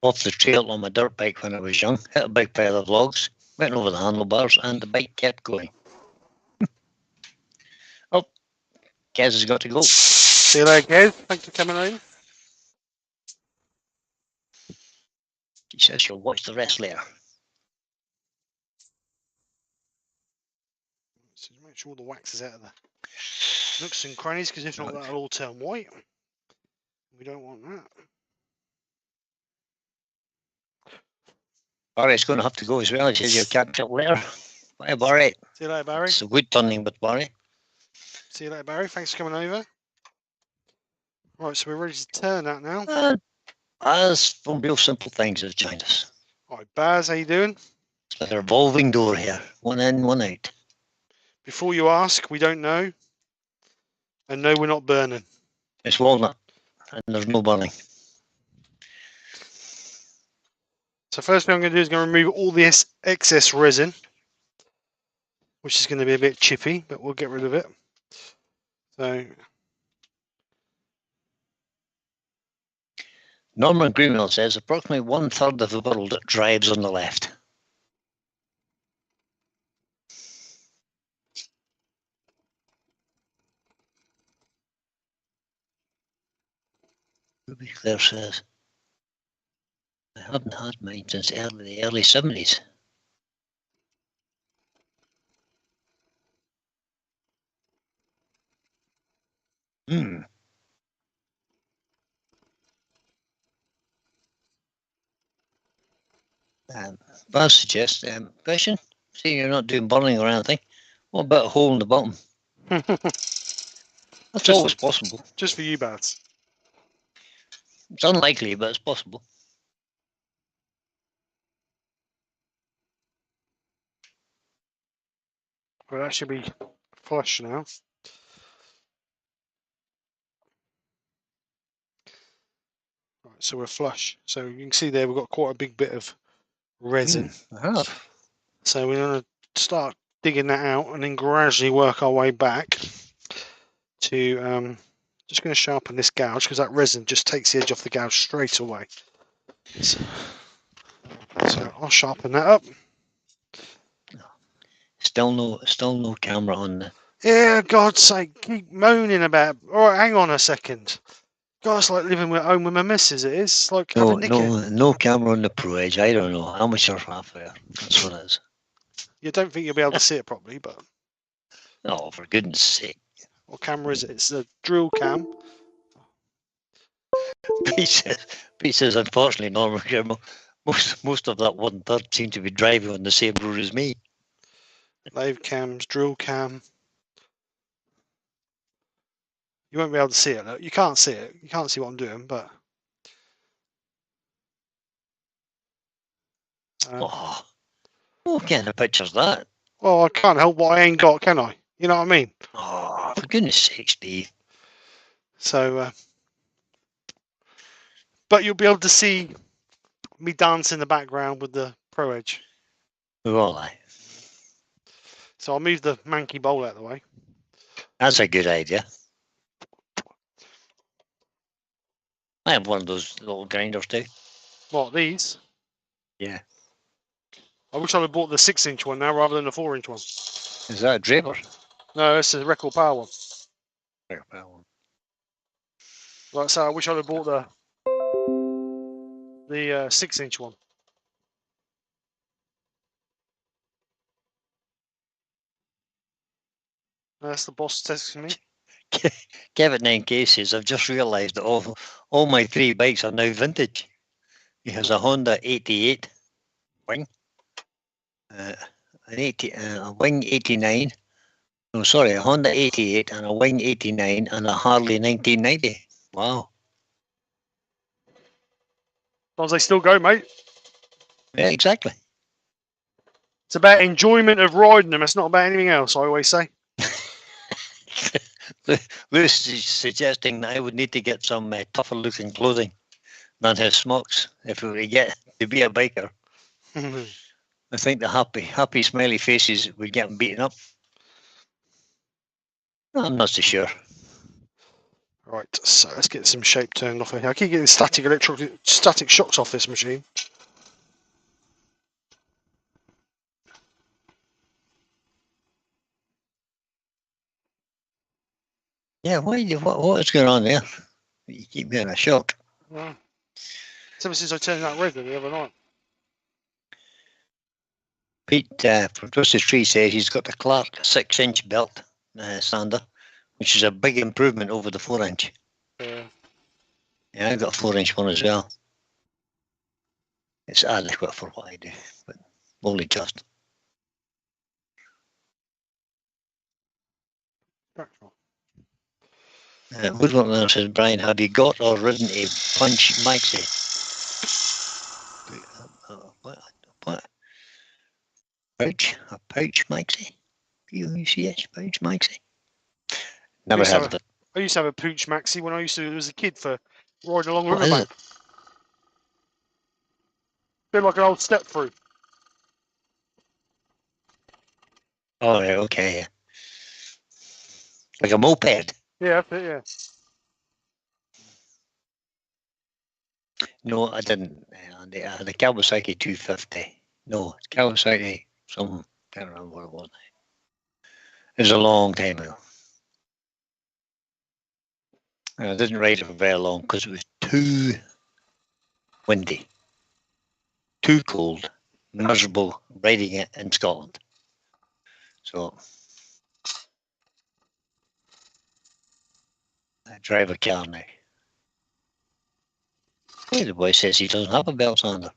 off the trail on my dirt bike when I was young, hit a big pile of logs, went over the handlebars, and the bike kept going. Oh, Kez has got to go. See you later, Kez. Thanks for coming in. She says she'll watch the rest later. So make sure all the wax is out of the nooks and crannies, because if not, that'll all turn white. We don't want that. Barry's going to have to go as well. He says you'll catch up later. Bye, Barry. See you later, Barry. It's a wood turning with Barry. See you later, Barry. Thanks for coming over. Right, so we're ready to turn that now. As from Real Simple Things has joined us. All right, Baz, how you doing? It's like a revolving door here. One in, one out. Before you ask, we don't know. And no, we're not burning. It's walnut, and there's no burning. So first thing I'm going to do is going to remove all this excess resin, which is going to be a bit chippy, but we'll get rid of it. So Norman Greenwell says approximately 1/3 of the world drives on the left. Ruby Claire says, I haven't had mine since the early 70s. Baz suggests, question, seeing you're not doing burning or anything, what about a hole in the bottom? That's always possible. Just for you, Baz. It's unlikely, but it's possible. Well, that should be flush now. Right, so we're flush. So you can see there we've got quite a big bit of resin. So we're going to start digging that out and then gradually work our way back to just going to sharpen this gouge, because that resin just takes the edge off the gouge straight away. So I'll sharpen that up. Still no camera on the... Yeah, God's sake, keep moaning about. All right, hang on a second. God, it's like living at home with my missus. It is. It's like having no camera on the Pro Edge. I don't know. Amateur halfware. That's what it is. You don't think you'll be able to see it properly, but... Oh, for goodness sake. What camera is it? It's a drill cam. Pete says, unfortunately, Norman, most of that 1/3 seem to be driving on the same route as me. Lave cams, drill cam. You won't be able to see it. Look. You can't see it. You can't see what I'm doing, but... what kind of picture's that? Well, I can't help what I ain't got, can I? You know what I mean? Oh, for goodness sake, Steve. So, but you'll be able to see me dance in the background with the Pro Edge. Will I? So I'll move the manky bowl out of the way. That's a good idea. I have one of those little grinders too. What, these? Yeah. I wish I'd have bought the 6-inch one now rather than the 4-inch one. Is that a Draper? No, it's a record power one. Record power one. Like I say, I wish I'd have bought the 6-inch one. That's the boss texting me. Kevin 9 cases. I've just realised that all my 3 bikes are now vintage. He has a Honda 88 wing, a wing 89. No, sorry, a Honda 88 and a wing 89 and a Harley 1990. Wow. As long as they still go, mate. Yeah, exactly. It's about enjoyment of riding them. It's not about anything else, I always say. Lewis is suggesting that I would need to get some tougher looking clothing than his smocks if we were to get to be a biker. I think the happy smiley faces would get him beaten up. I'm not so sure. Right, so let's get some shape turned off here. I keep getting static shocks off this machine. Yeah, what is going on there? You keep getting a shock. Yeah. It's ever since I turned that Resin the other night. Pete from Twisted Tree says he's got the Clark 6-inch belt sander, which is a big improvement over the 4-inch. Yeah, I've got a 4-inch one as well. It's adequate for what I do, but only just. Woodworker says, Brian, have you got or ridden a punch maxi? What? A pouch maxi? P-O-U-C-H, pouch maxi? Never heard of it. I used to have a Pooch Maxi when I was a kid for riding along the What is riverbank. it? Bit like an old step through. Oh, yeah, okay. Yeah. Like a moped. Yeah, that's it, yeah. No, I didn't. The Kawasaki 250. No, Kawasaki something. Can't remember what it was. It was a long time ago. And I didn't ride it for very long because it was too windy, too cold, miserable riding it in Scotland. So I drive a car now. Hey, the boy says he doesn't have a belt sander.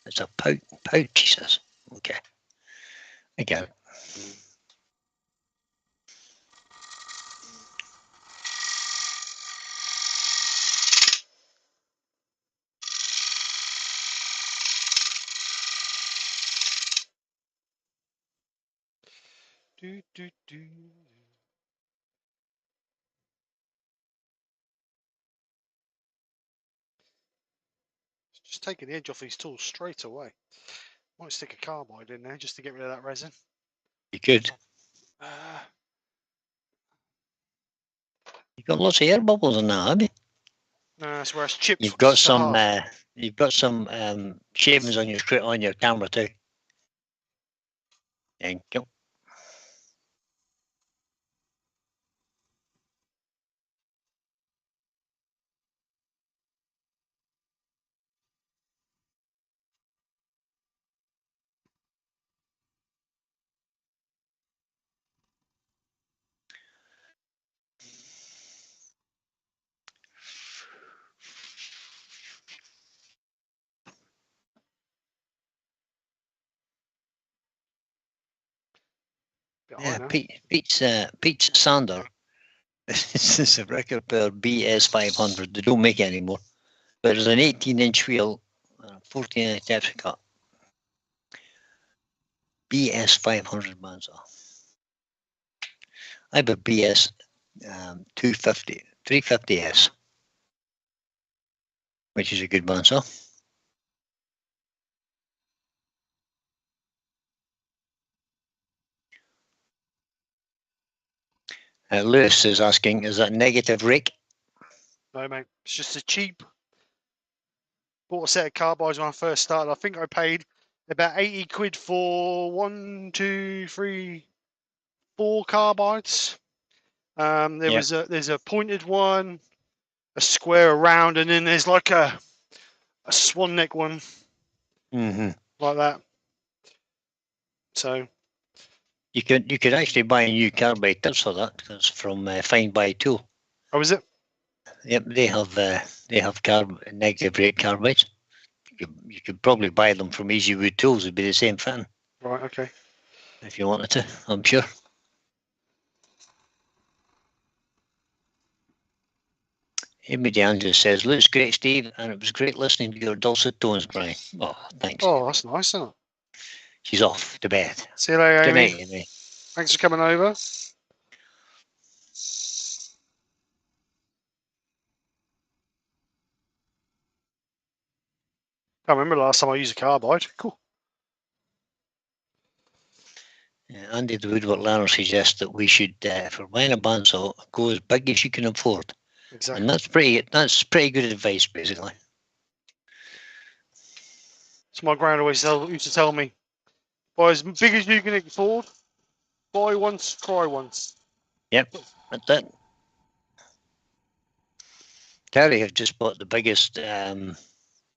It's a pouch, he says. Okay. I get it. Just taking the edge off these tools straight away. Might stick a carbide in there just to get rid of that resin. You could. You've got lots of air bubbles in that, have you? No, that's where it's chipped. You've got some. You've got some shavings on your camera too. Thank you. Yeah, Pete's sander. This is a record pair BS500. They don't make it anymore. But there's an 18-inch wheel, 14-inch depth cut. BS 500 bandsaw. I have a BS 250, 350S, which is a good bandsaw. Lewis is asking, is that negative rake? No, mate. It's just a cheap. Bought a set of carbides when I first started. I think I paid about 80 quid for 1, 2, 3, 4 carbides. There's a pointed one, a square, a round, and then there's like a swan neck one, like that. So you could actually buy a new carbide tips for that, because from Find Buy Tool. Oh, is it? Yep, they have negative rate carbides. You could probably buy them from Easy Wood Tools. It'd be the same thing. Right. Okay. If you wanted to, I'm sure. Amy DeAngelo says, looks great, Steve, and it was great listening to your dulcet tones, Brian. Oh, thanks. Oh, that's nice, isn't it? She's off to bed. See you later, Good Amy. night, Amy. Thanks for coming over. I remember the last time I used a carbide. Cool. Andy the Woodwork Learner suggests that we should, for buying a bandsaw, go as big as you can afford. Exactly. And that's pretty good advice, basically. So my grand always used to tell me, buy as big as you can afford. Buy once, cry once. Yep, that's it. Terry have just bought the biggest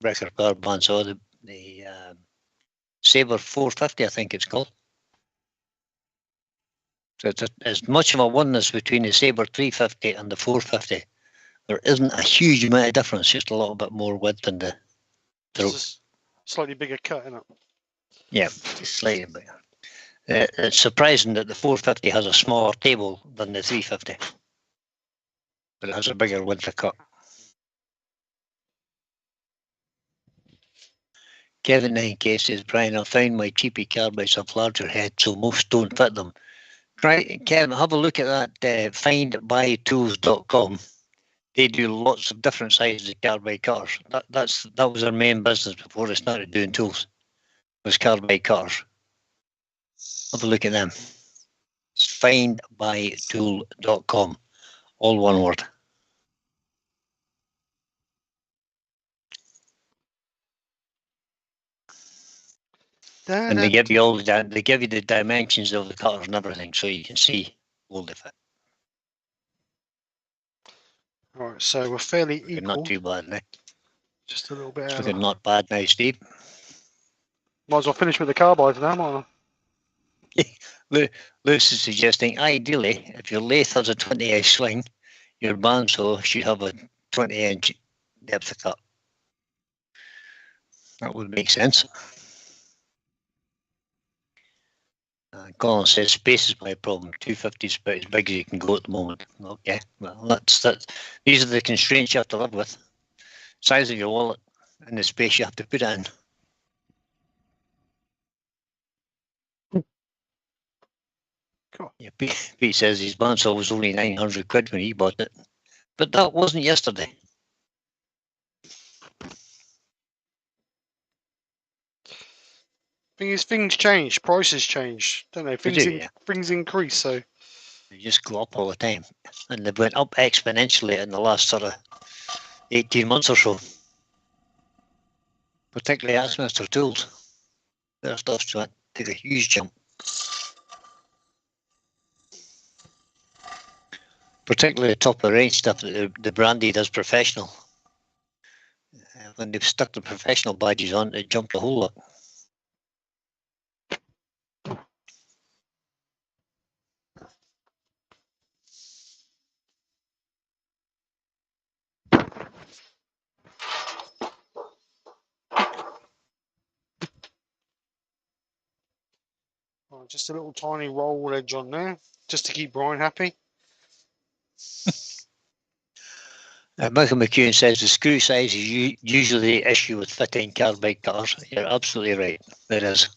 record power bandsaw, the Sabre 450, I think it's called. So it's as much of a oneness between the Sabre 350 and the 450. There isn't a huge amount of difference, just a little bit more width in the throat. Just a slightly bigger cut, isn't it? Yeah, just slightly bigger. It's surprising that the 450 has a smaller table than the 350, but it has a bigger width of cut. Kevin 9K says, Brian, I found my cheapy carbides have larger heads, so most don't fit them. Try, Kevin, have a look at that findbuytools.com. They do lots of different sizes of carbide cutters. That was their main business before they started doing tools, was carbide cutters. Have a look at them. It's findbuytool.com, all one word. And they give you they give you the dimensions of the cutters and everything, so you can see all the fit. All right, so we're fairly equal. Not too bad now. Just a little bit. It's looking not bad now, Steve. Might as well finish with the carbides now, might I? Lewis is suggesting, ideally, if your lathe has a 20-inch swing, your bandsaw should have a 20-inch depth of cut. That would make sense. Colin says space is my problem. 250 is about as big as you can go at the moment. Okay, well, that's. These are the constraints you have to live with. Size of your wallet and the space you have to put it in. Cool. Yeah, Pete says his bandsaw was only 900 quid when he bought it, but that wasn't yesterday. Thing is, things change, prices change, don't they? Things increase, so they just go up all the time, and they went up exponentially in the last sort of 18 months or so. Particularly Axminster Tools, their stuff's to take a huge jump. Particularly the top of the range stuff that the brandy does professional. When they've stuck the professional badges on, it jumped a whole lot. just a little tiny roll edge on there, just to keep Brian happy. Michael McEwen says the screw size is usually the issue with fitting carbide cutters. You're absolutely right. There is.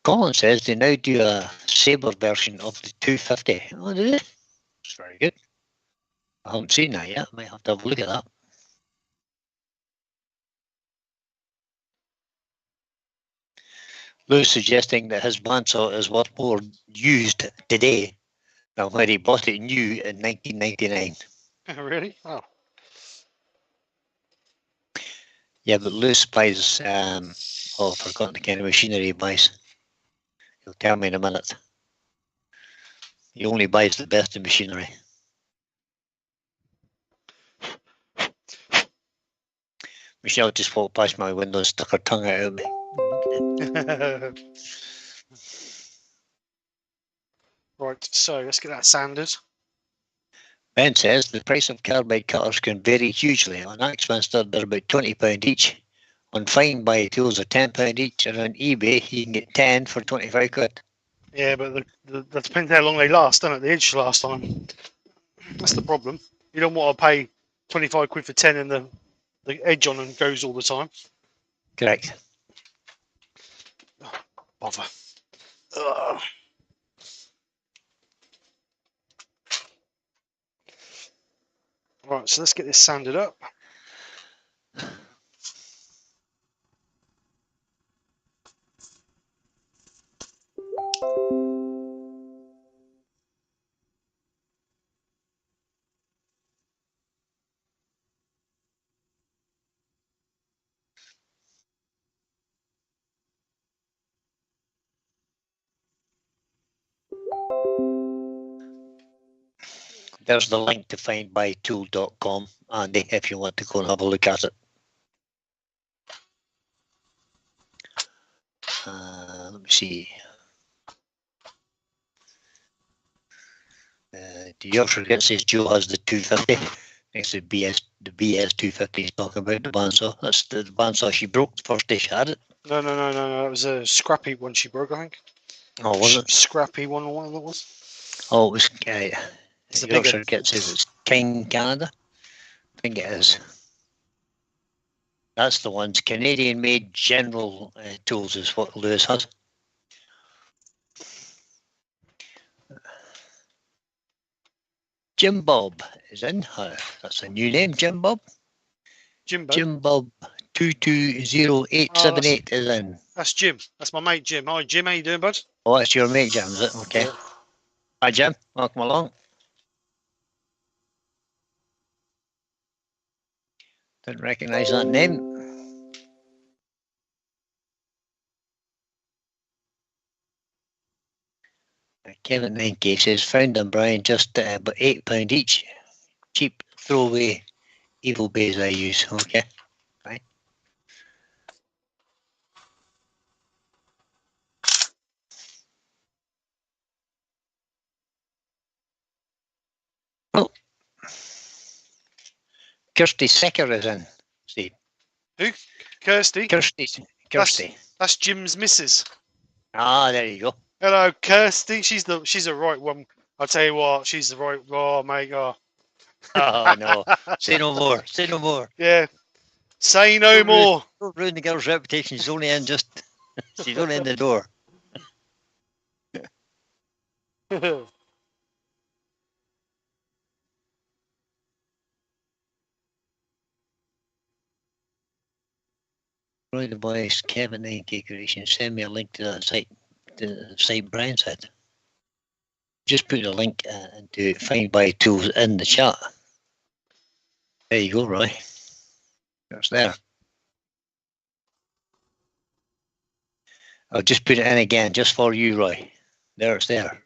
Colin says they now do a Sabre version of the 250. Oh, do they? That's very good. I haven't seen that yet. I might have to have a look at that. Lou's suggesting that his bandsaw is worth more used today than when he bought it new in 1999. Really? Oh. Yeah, but Lou buys, oh, I've forgotten the kind of machinery he buys. He'll tell me in a minute. He only buys the best of machinery. Michelle just walked past my window and stuck her tongue out at me. Right, so let's get that sanded. Ben says the price of carbide cutters can vary hugely. On Axminster, they're about £20 each. On Fine Buy tools are £10 each, and on eBay you can get 10 for 25 quid. Yeah, but that depends how long they last, doesn't it? The edge last time. That's the problem. You don't want to pay 25 quid for 10 and the edge on and goes all the time. Correct. Oh, bother. Ugh. Right, so let's get this sanded up. There's the link to findbytool.com, Andy, if you want to go and have a look at it. Let me see. The Yorkshire Git says Joe has the 250. It's the BS 250 he's talking about, the bandsaw. That's the bandsaw she broke the first day she had it. No. It was a scrappy one she broke, I think. Oh, was it? Scrappy one or whatever it was. Oh, it was. It's the Yorkshire bigger. Git says it's King Canada. I think it is. That's the ones. Canadian-made general tools is what Lewis has. Jim Bob is in. That's a new name, Jim Bob. Jimbo. Jim Bob 220878 is in. That's Jim. That's my mate Jim. Hi Jim, how you doing, bud? Oh, that's your mate, Jim, is it? Okay. Yeah. Hi, Jim. Welcome along. Didn't recognise that name. Kevin 9K says, found them, Brian, just about £8 each. Cheap throwaway evil bays I use. Okay. Right. Oh. Kirsty Secker is in. See. Who? Kirsty? Kirsty. That's Jim's missus. Ah, there you go. Hello, Kirsty. She's a right one. I'll tell you what, she's the right. Oh, mate. Oh, Oh, no. Say no more. Say no more. Yeah. Say no more. Don't ruin the girl's reputation. She's only in she's only in the door. Roy the Boys, Kevin 9K Creation, send me a link to that site, the site Brian said. Just put a link into Find Buy Tools in the chat. There you go, Roy. It's there. I'll just put it in again, just for you, Roy. There, it's there.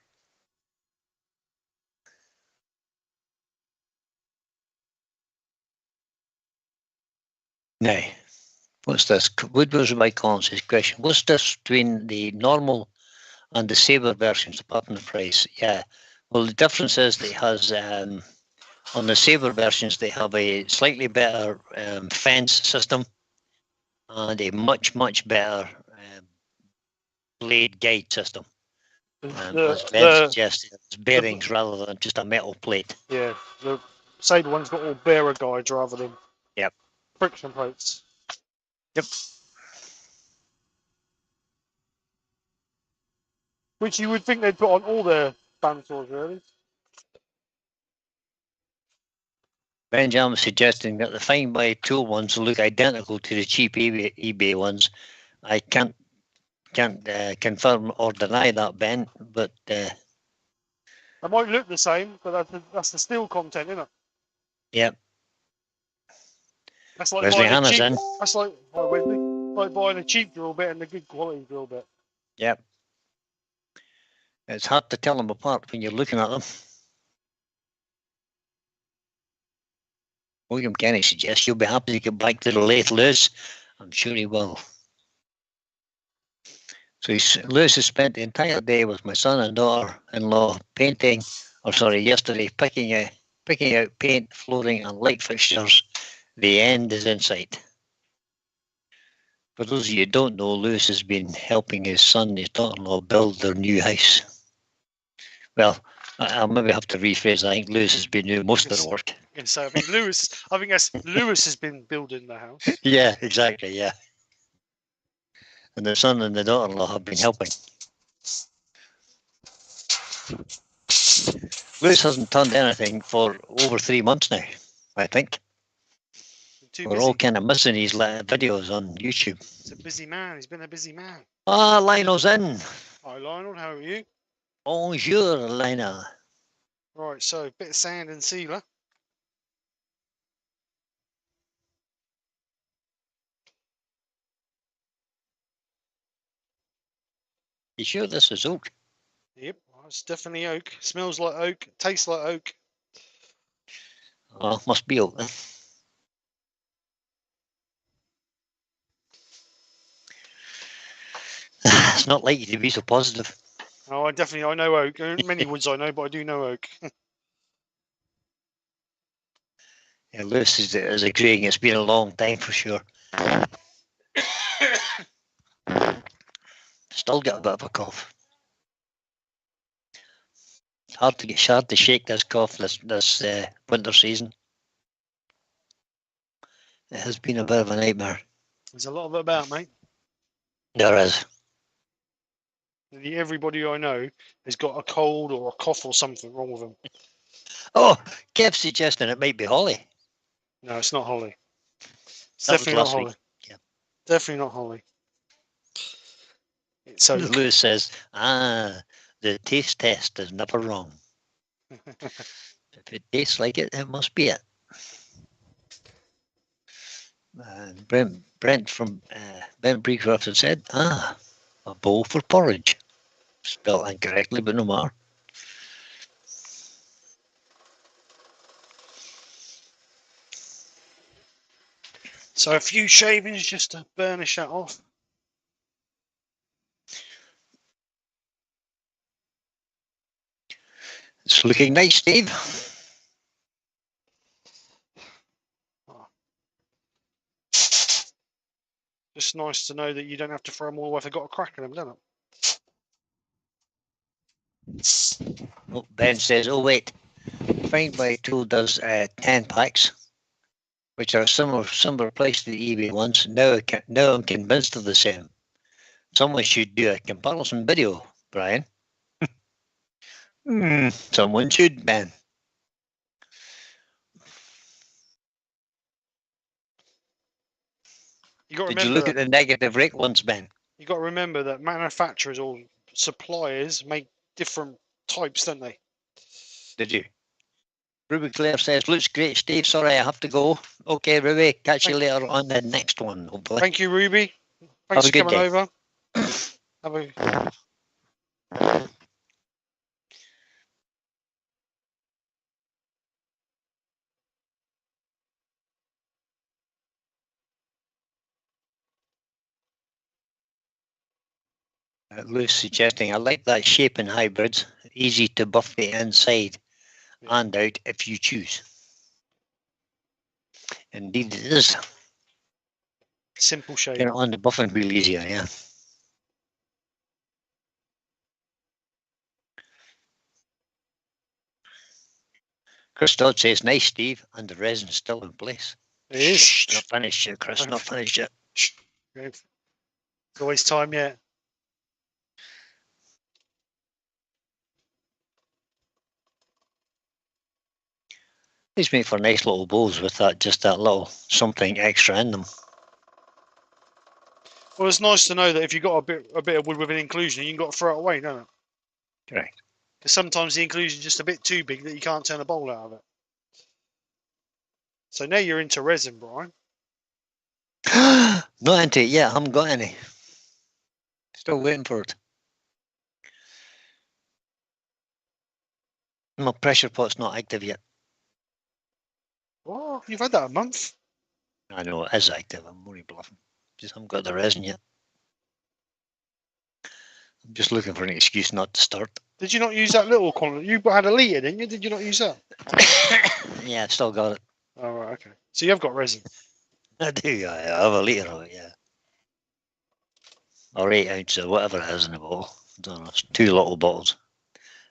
Now, what's this? Woodward's my Collins' question. What's this between the normal and the Sabre versions, apart from the price? Yeah. Well, the difference is that it has, on the Sabre versions, they have a slightly better fence system and a much, much better blade guide system. As Ben suggested, it's bearings rather than just a metal plate. Yeah, the Sabre one's got all bearer guides rather than friction plates. Yep. Which you would think they'd put on all their bandsaws, really. Benjamin's suggesting that the Fine by Tool ones look identical to the cheap eBay ones. I can't confirm or deny that, Ben, but They might look the same, but that's the steel content, isn't it? yeah. That's like Wesley buying a Hannah's cheap. in. That's like like buying a cheap drill bit and a good quality drill bit. Yep. It's hard to tell them apart when you're looking at them. William Kenny suggests you'll be happy to get back to the lathe, Lewis. I'm sure he will. So Lewis has spent the entire day with my son and daughter-in-law yesterday picking out paint, flooring and light fixtures. The end is in sight. For those of you who don't know, Lewis has been helping his son and his daughter-in-law build their new house. Well, I'll maybe have to rephrase that. I think Lewis has been doing most of the work. So I think Lewis has been building the house. Yeah, exactly, yeah. And the son and the daughter-in-law have been helping. Lewis hasn't done anything for over 3 months now, I think. We're all kind of missing his videos on YouTube. He's a busy man. He's been a busy man. Ah, Lionel's in. Hi, Lionel. How are you? Bonjour, Lionel. Right, so a bit of sand and sealer. You sure this is oak? Yep, it's definitely oak. Smells like oak. Tastes like oak. Oh, must be oak then. It's not likely to be so positive. Oh, I know oak. Many woods I know, but I do know oak. Yeah, Lewis is agreeing. It's been a long time for sure. Still got a bit of a cough. Hard to shake this cough this winter season. It has been a bit of a nightmare. There's a lot of it about, mate. There is. Everybody I know has got a cold or a cough or something wrong with them. Oh, Kev's suggesting it might be holly. No, it's not holly. It's That definitely not was last holly. week. Yeah. Definitely not holly. It's oak. Lewis says, the taste test is never wrong. If it tastes like it, it must be it. Brent from Ben Krafts had said, a bowl for porridge. Spelled incorrectly, but no matter. So a few shavings just to burnish that off. It's looking nice, Steve. Just nice to know that you don't have to throw them all away if they've got a crack in them, doesn't it? Oh, Ben says, oh wait, Find by Tool does 10 packs, which are similar price to the eBay ones. Now I'm convinced of the same. Someone should do a comparison video, Brian. Someone should, Ben. Did you look at the negative rate ones, Ben? You got to remember that manufacturers or suppliers make different types, don't they? Did you? Ruby Claire says, looks great, Steve. Sorry, I have to go. Okay, Ruby, catch you later on the next one, hopefully. Thank you, Ruby. Thanks for coming over. Have a... Lou's suggesting, I like that shape in hybrids. Easy to buff the inside and out if you choose. Indeed it is. Simple shape. Get it on the buffing wheel easier, yeah. Chris Dodd says, nice, Steve, and the resin's still in place. It is. Shh, not finished yet, Chris, not finished yet. It's always time yet. These make for nice little bowls with that, just that little something extra in them. Well, it's nice to know that if you've got a bit of wood with an inclusion, you can got to throw it away, don't it? Correct. Because sometimes the inclusion is just a bit too big that you can't turn a bowl out of it. So now you're into resin, Brian. Not into it yet. I haven't got any. Still waiting for it. My pressure pot's not active yet. Oh, you've had that a month. I know it is active. I'm only bluffing. Just haven't got the resin yet. I'm just looking for an excuse not to start. Did you not use that little quantity? You had a litre, didn't you? Did you not use that? Yeah, I've still got it. Oh, right, okay. So you have got resin. I do. I have a litre of it, yeah. Or 8 ounces, or whatever it is in the bottle. I don't know. It's 2 little bottles.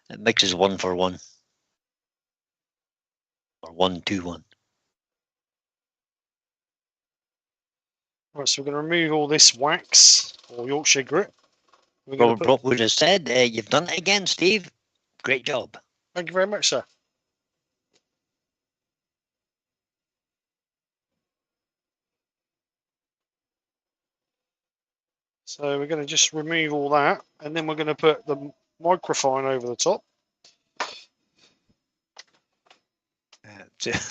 It mixes 1 for 1. Or 1 to 1. Right, so we're going to remove all this wax or Yorkshire grit. Robert Brockwood has said, you've done it again, Steve. Great job. Thank you very much, sir. So we're going to just remove all that, and then we're going to put the microfine over the top.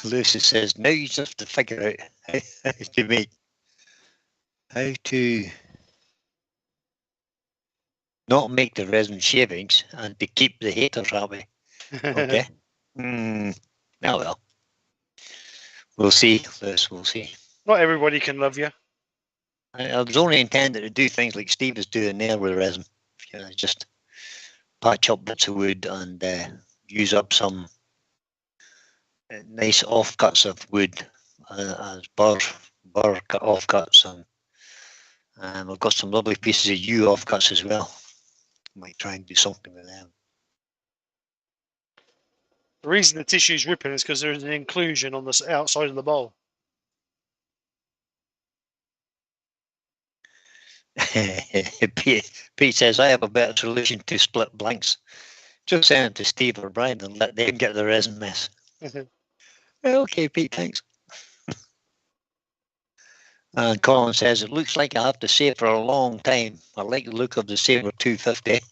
Lucy says, now you just have to figure out how to not make the resin shavings and to keep the haters happy. Okay. Now well. We'll see, Lewis, we'll see. Not everybody can love you. I was only intended to do things like Steve is doing there with resin. You know, just patch up bits of wood and use up some nice offcuts of wood as burr offcuts, and we've got some lovely pieces of yew offcuts as well. Might try and do something with them. The reason the tissue is ripping is because there's an inclusion on the outside of the bowl. Pete says, I have a better solution to split blanks. Just send it to Steve or Brian and let them get the resin mess. Okay, Pete, thanks. And Colin says, it looks like I have to save for a long time. I like the look of the Sabre 250. It's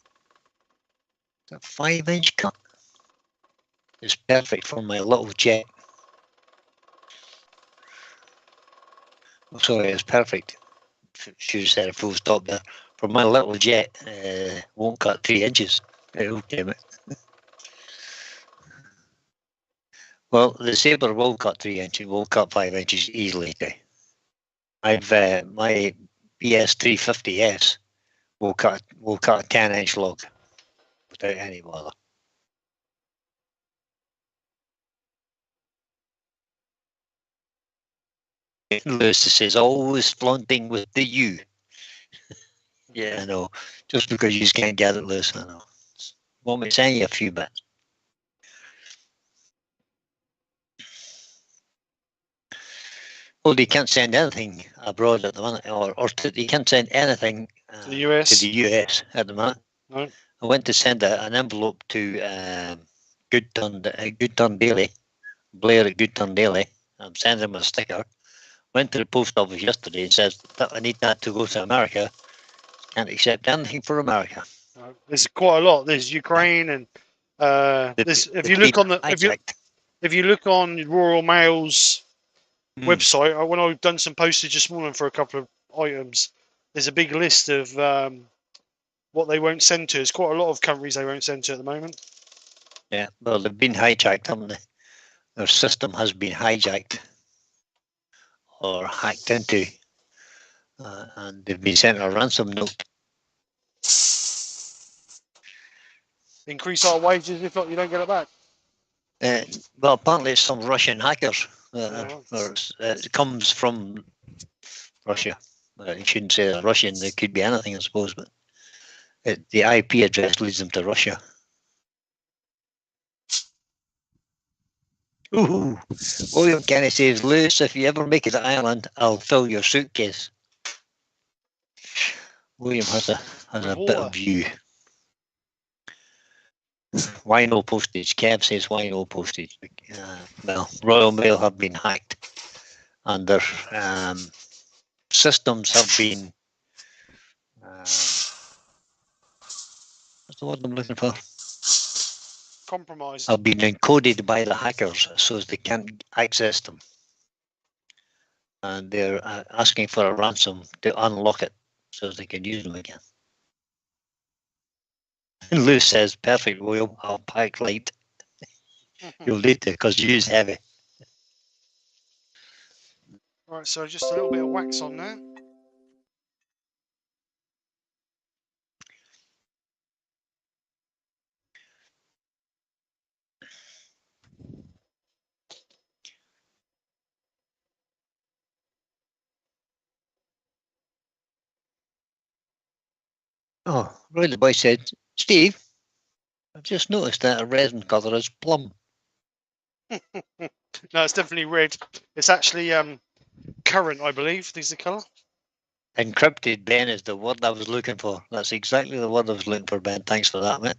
a 5-inch cut. It's perfect for my little jet. Oh, sorry, it's perfect. Should have said a full stop there. For my little jet, won't cut 3 inches. It'll damn it. Well, the Sabre will cut 3 inches, will cut 5 inches easily. I've my BS350S will cut a 10-inch log without any bother. Lewis says, always flaunting with the U. Yeah, I know. Just because you just can't get it, Lewis, I know. Want me to send you a few bits? Well, they can't send anything abroad at the minute, or they can't send anything to the US. To the US at the minute. No. I went to send an envelope to Goodturn Daily, Blair at Goodturn Daily. I'm sending him a sticker. Went to the post office yesterday and says that I need that to go to America. Can't accept anything for America. There's quite a lot. There's Ukraine and if you look on Royal Mail's website, when I've done some postage this morning for a couple of items, there's a big list of what they won't send to. There's quite a lot of countries they won't send to at the moment. Yeah, well, they've been hijacked, haven't they? Their system has been hijacked or hacked into, and they've been sent a ransom note. Increase our wages, if not, you don't get it back. Well, apparently it's some Russian hackers. It comes from Russia. You shouldn't say Russian. It could be anything, I suppose, but the IP address leads them to Russia. Ooh, William Kenny says, Lewis, if you ever make it to Ireland, I'll fill your suitcase. William has a bit of view. Why no postage? Kev says, why no postage? Well, Royal Mail have been hacked and their systems have been, what's the word I'm looking for? Compromised. Have been encoded by the hackers so as they can't access them. And they're asking for a ransom to unlock it so as they can use them again. And Lou says, perfect, William, I'll pack light. You'll need to because you use heavy. Right, so just a little bit of wax on there. Oh, Roy the boy said, Steve, I've just noticed that a resin colour is plum. No, it's definitely red. It's actually currant, I believe. Is the colour. Encrypted, Ben, is the word I was looking for. That's exactly the word I was looking for, Ben. Thanks for that, mate.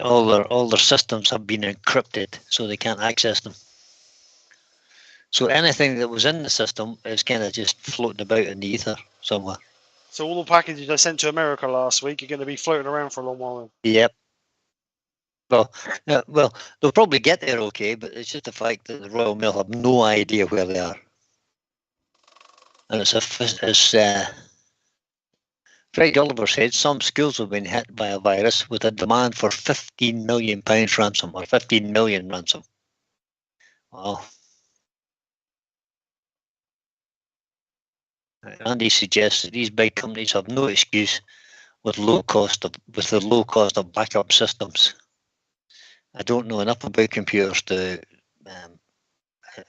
All their systems have been encrypted, so they can't access them. So anything that was in the system is kind of just floating about in the ether somewhere. So all the packages I sent to America last week are going to be floating around for a long while. Then. Yep. Well, they'll probably get there okay, but it's just the fact that the Royal Mail have no idea where they are. And it's Fred Oliver said some schools have been hit by a virus with a demand for £15 million ransom or 15 million ransom. Wow. Andy suggests that these big companies have no excuse with the low cost of backup systems. I don't know enough about computers to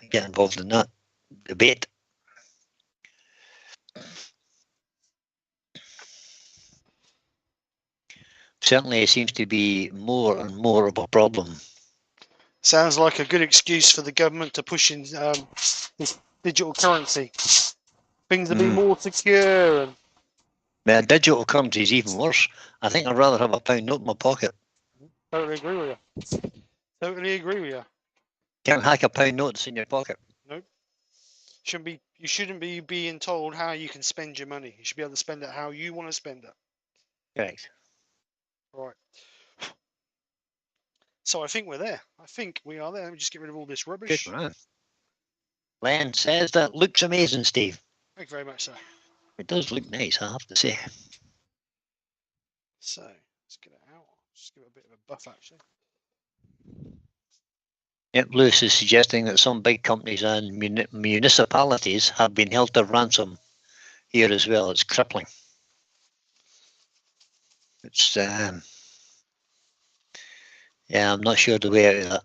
get involved in that debate. Certainly, it seems to be more and more of a problem. Sounds like a good excuse for the government to push in this digital currency. Things to be more secure. And Digital currency is even worse. I think I'd rather have a pound note in my pocket. totally agree with you. Totally agree with you. Can't hack a pound note that's in your pocket. Nope. You shouldn't be being told how you can spend your money. You should be able to spend it how you want to spend it. Correct. Right. So I think we're there. I think we are there. Let me just get rid of all this rubbish. Good man. Len says that looks amazing, Steve. Thank you very much, sir. It does look nice, I have to say. So let's get it out. Just give it a bit of a buff, actually. Yep, Lewis is suggesting that some big companies and municipalities have been held to ransom here as well. It's crippling. It's yeah, I'm not sure the way out of that.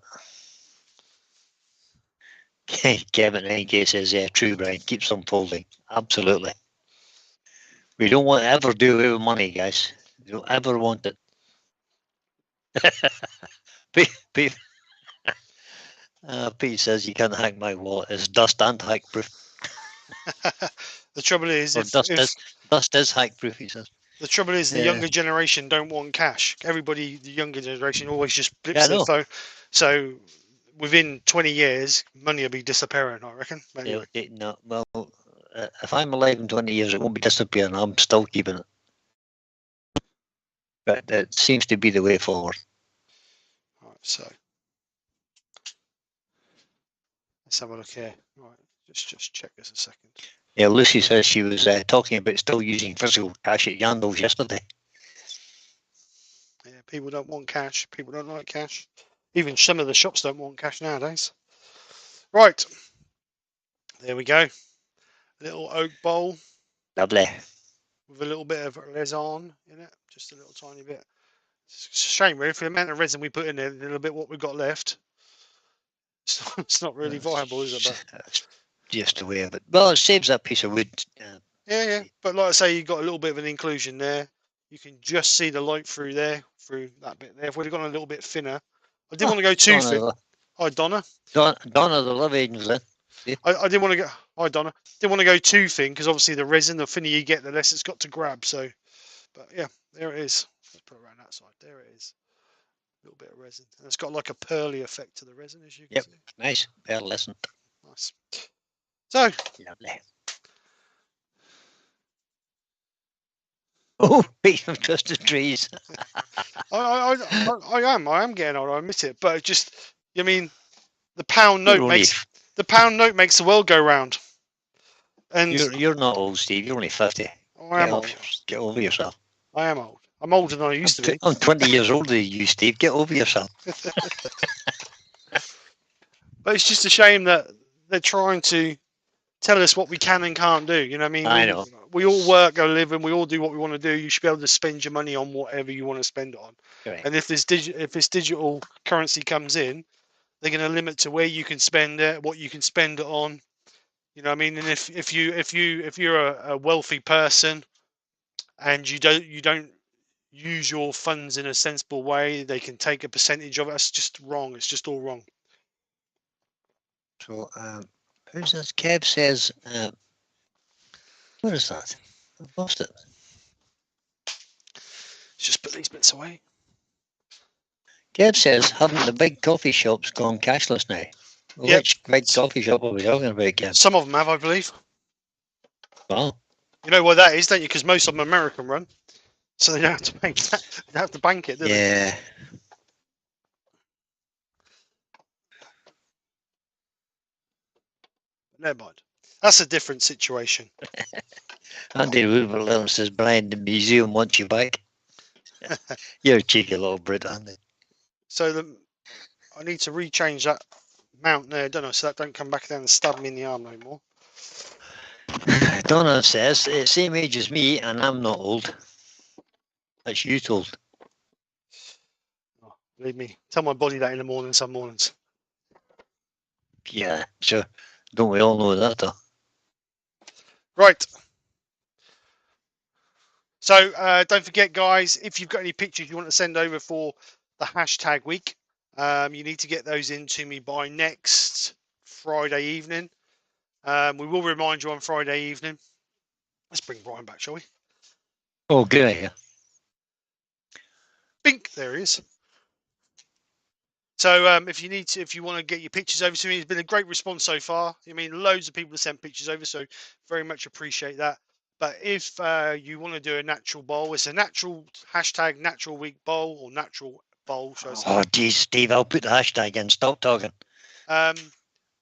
Kevin NK says, yeah, true, Brian. Keeps unfolding. Absolutely. We don't want to ever do away with money, guys. We don't ever want it. Pete says you can't hack my wallet. It's dust and hack proof. The trouble is, dust is hack proof, he says. The trouble is, the younger generation don't want cash. Everybody, the younger generation, always just blips their phone. So within 20 years, money will be disappearing, I reckon. Anyway. No, well, if I'm alive in 20 years, it won't be disappearing. I'm still keeping it. But it seems to be the way forward. All right, so let's have a look here. Right, just check this a second. Yeah, Lucy says she was talking about still using physical cash at Yandles yesterday. Yeah, people don't want cash. People don't like cash. Even some of the shops don't want cash nowadays. Right. There we go. Little oak bowl. Lovely. With a little bit of resin in it. Just a little tiny bit. It's a shame, really, for the amount of resin we put in there, a little bit what we've got left. It's not really viable, is it? But just the way of it. Well, it saves that piece of wood. Yeah. But like I say, you've got a little bit of an inclusion there. You can just see the light through there, through that bit there. If we'd have gone a little bit thinner, I didn't want to go too thin. Hi, Donna. Donna, the love agents, then. I didn't want to go. Hi, Donna. Didn't want to go too thin because obviously the resin, the thinner you get, the less it's got to grab. So, but yeah, there it is. Let's put it around that side. There it is. little bit of resin. And it's got like a pearly effect to the resin, as you can Yep. see. Nice. Pearlescent. Nice. So, Lovely. Oh, beat of twisted trees. I am getting older. I admit it, but it just, I mean, the pound You're note only makes the world go round. And you're not old, Steve. You're only 50. I am old. Get over yourself. I am old. I'm older than I used to be. I'm 20 years older than you, Steve. Get over yourself. But it's just a shame that they're trying to tell us what we can and can't do. You know what I mean? I know. We all work, go live, and we all do what we want to do. You should be able to spend your money on whatever you want to spend it on. Correct. And if this digital currency comes in, they're going to limit to where you can spend it, what you can spend it on. You know what I mean? And if you're a wealthy person and you don't use your funds in a sensible way, they can take a percentage of it. That's just wrong. It's just all wrong. So, who's this? Kev says, what is that? I've lost it. Just put these bits away. Kev says, haven't the big coffee shops gone cashless now? Yep. Which big coffee shop are we talking about, Kev? Some of them have, I believe. Well, You know why that is, don't you? Because most of them American run, so they don't have to make that. They don't have to bank it, do they? yeah. Never mind. That's a different situation. Andy Hoover says, Brian, the museum wants you back. You're a cheeky little Brit, Andy. So I need to rechange that mount there, don't I? So that don't come back down and stab me in the arm no more. Donna says, same age as me, and I'm not old. That's you told. Oh, believe me. Tell my body that in the morning, some mornings. Yeah, sure. Don't we all know that, though? Right. So don't forget, guys, if you've got any pictures you want to send over for the hashtag week, you need to get those in to me by next Friday evening. We will remind you on Friday evening. Let's bring Brian back, shall we? Oh, good idea. Bink, there he is. So if you want to get your pictures over to me, it's been a great response so far. I mean, loads of people have sent pictures over, so very much appreciate that. But if you want to do a natural bowl, it's a natural hashtag natural week bowl or natural bowl, should I say? Oh, geez, Steve, I'll put the hashtag in. Stop talking.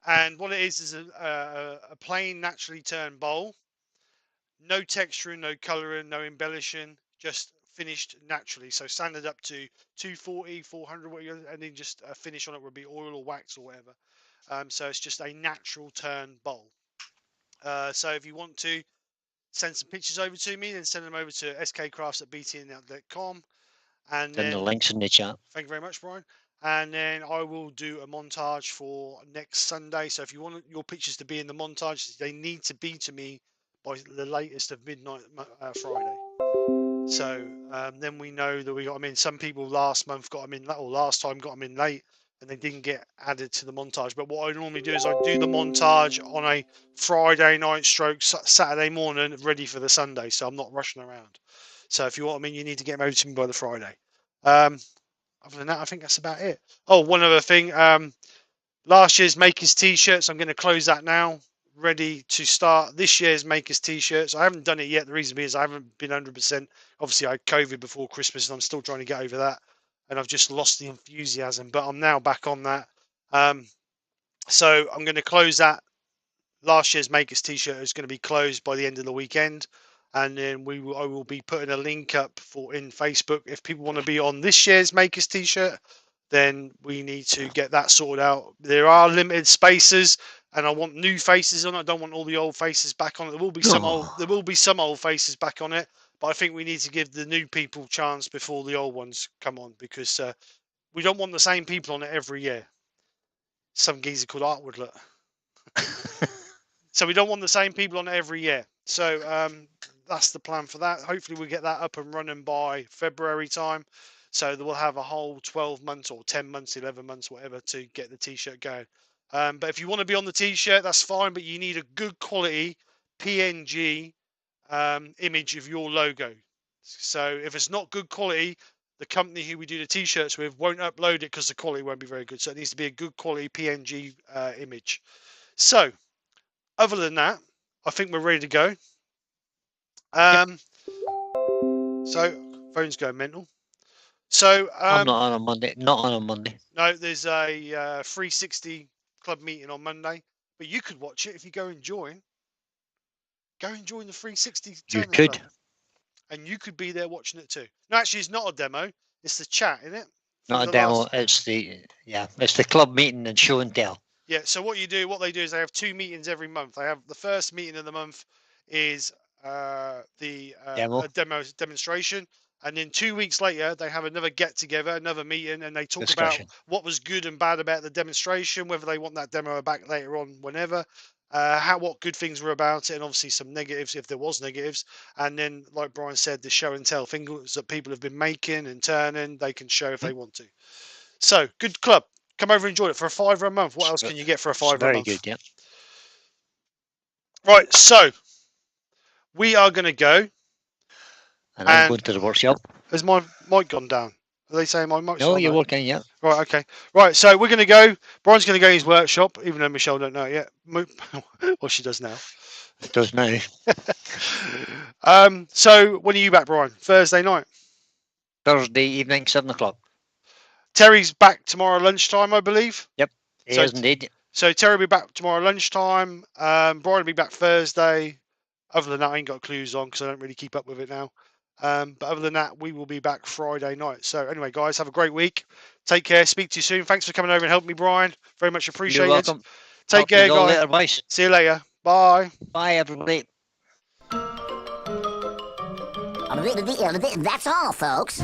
And what it is a plain naturally turned bowl. No texturing, no colouring, no embellishing, just finished naturally. So standard up to 240, 400, and then just a finish on it would be oil or wax or whatever. So it's just a natural turn bowl. So if you want to send some pictures over to me, then send them over to skkrafts@btn.com. And Then the link's in the chat. thank you very much, Brian. And then I will do a montage for next Sunday. So if you want your pictures to be in the montage, they need to be to me by the latest of midnight Friday. So then we know that we got them in. Some people last month got them in, or last time got them in late, and they didn't get added to the montage. But what I normally do is I do the montage on a Friday night stroke Saturday morning, ready for the Sunday. So I'm not rushing around. So if you want them in, you need to get them over to me by the Friday. Other than that, I think that's about it. Oh, one other thing. Last year's Makers T-shirts, I'm going to close that now. Ready to start this year's Makers T-shirts. I haven't done it yet. The reason is I haven't been 100%. Obviously, I had COVID before Christmas, and I'm still trying to get over that. And I've just lost the enthusiasm, but I'm now back on that. So I'm going to close that. Last year's Makers T-shirt is going to be closed by the end of the weekend. And then I will be putting a link up in Facebook. If people want to be on this year's Makers T-shirt, then we need to get that sorted out. There are limited spaces, and I want new faces on it. I don't want all the old faces back on it. There will be some old faces back on it, but I think we need to give the new people chance before the old ones come on, because we don't want the same people on it every year. Some geezer called Artwood, look. So we don't want the same people on it every year. So that's the plan for that. Hopefully we'll get that up and running by February time. So that we'll have a whole 12 months or 10 months, 11 months, whatever, to get the T-shirt going. But if you want to be on the T-shirt, that's fine. But you need a good quality PNG image of your logo. So if it's not good quality, the company who we do the t-shirts with won't upload it because the quality won't be very good. So it needs to be a good quality PNG image. So other than that, I think we're ready to go. So phone's going mental. So I'm not on a Monday. Not on a Monday. no, there's a 360 club meeting on Monday, but you could watch it if you go and join. Go and join the 360 You Turning could. Club, and you could be there watching it too. No, actually, it's not a demo. It's the chat, isn't it? Not a demo. It's the club meeting and show and tell. Yeah. So what they do is they have 2 meetings every month. They have the first meeting of the month is the demonstration, and then 2 weeks later they have another get together, another meeting, and they talk about what was good and bad about the demonstration, whether they want that demo back later on, whenever. What good things were about it, and obviously some negatives if there was negatives, and then like Brian said, the show and tell things that people have been making and turning, they can show if they want to. So good club, come over and enjoy it for a £5 a month. What else can you get for a £5 a month? Very good, yeah. Right, so we are going to go, and I'm going to the workshop. Has my mic gone down? Are they saying my mic's No, you're working, yeah. Right, okay. Right, so we're going to go. Brian's going to go in his workshop, even though Michelle don't know it yet. Well, she does now. Does now. So when are you back, Brian? Thursday night? Thursday evening, 7 o'clock. Terry's back tomorrow lunchtime, I believe. Yep, he is indeed. So Terry will be back tomorrow lunchtime. Brian will be back Thursday. Other than that, I ain't got clues on because I don't really keep up with it now. But other than that, we will be back Friday night. So anyway, guys, have a great week. Take care. Speak to you soon. Thanks for coming over and helping me, Brian. Very much appreciated. You're welcome. Take care, guys. Later, boys. See you later. Bye. Bye, everybody. That's all, folks.